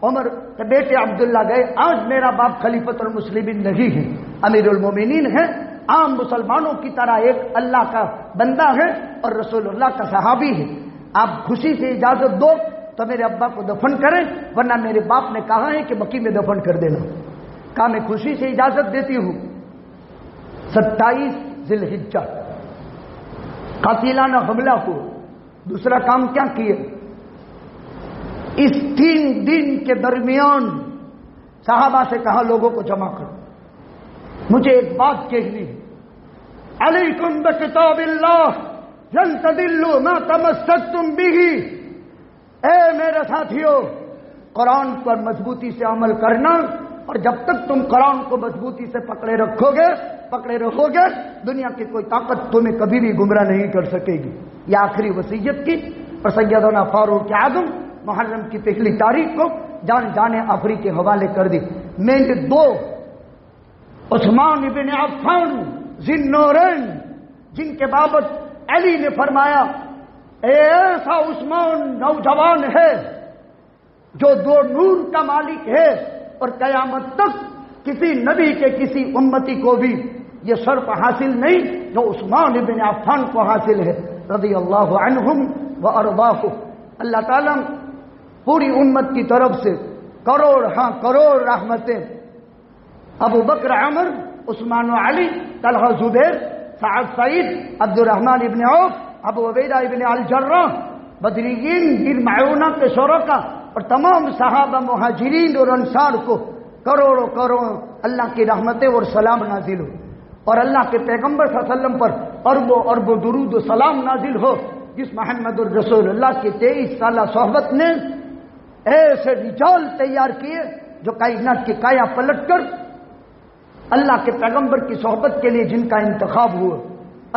S2: عمر کے بیٹے عبداللہ گئے، آج میرا باپ خلیفۃ المسلمین نہیں ہے، امیر المومنین ہے، عام مسلمانوں کی طرح ایک اللہ کا بندہ ہے اور رسول اللہ کا صحابی ہے، آپ خوشی سے اجازت دو تو میرے ابا کو دفن کریں، ورنہ میرے باپ نے کہا ہے کہ بقی میں دفن کر دینا۔ کہا میں خوشی سے اجازت دیتی ہوں۔ 27 ذی الحجہ قاتلانہ حملہ ہو. دوسرا کام کیا کیے؟ اس 3 دن کے درمیان صحابہ سے کہا لوگوں کو جمع کرو، مجھے ایک بات کہنی ہے. علیکم بکتاب اللہ لن تضلوا ما تمسکتم بہ. اے میرے ساتھیو، قرآن پر مضبوطی سے عمل کرنا، اور جب تک تم قرآن کو مضبوطی سے پکڑے رکھو گے دنیا کی کوئی طاقت تمہیں کبھی بھی گمراہ نہیں کر سکے گی. یہ آخری وصیت کی اور سیدنا فاروق اعظم محرم کی پہلی تاریخ کو جان آخری کے حوالے کر دی. میں نے 2 عثمان ابن عفان ذی النورین، جن کے بابت علی نے فرمایا ایسا عثمان نوجوان ہے جو 2 نور کا مالک ہے، اور قیامت تک کسی نبی کے کسی امتی کو بھی یہ شرف حاصل نہیں جو عثمان ابن عفان کو حاصل ہے رضی اللہ عنہم و ارضاہ. اللہ تعالیٰ پوری امت کی طرف سے کروڑ رحمتیں ابو بکر عمر عثمان و علی طلحہ زبیر سعد سعید عبد الرحمن ابن عوف ابو عبیدہ ابن الجراح بدریین بن معونہ کے شرکا اور تمام صحابہ مہاجرین اور انصار کو کروڑوں اللہ کی رحمتیں اور سلام نازل ہو، اور اللہ کے پیغمبر صلی اللہ علیہ وسلم پر اربوں درود و سلام نازل ہو، جس محمد الرسول اللہ کی 23 سالہ صحبت نے ایسے رجال تیار کیے جو کائنات کی کایا پلٹ کر اللہ کے پیغمبر کی صحبت کے لیے جن کا انتخاب ہوا.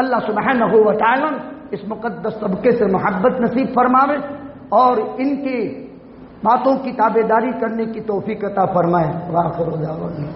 S2: اللہ سبحانہ و تعالی اس مقدس طبقے سے محبت نصیب فرماوے اور ان کی باتوں کی تابعداری کرنے کی توفیق عطا فرمائے. وآخر دعوانا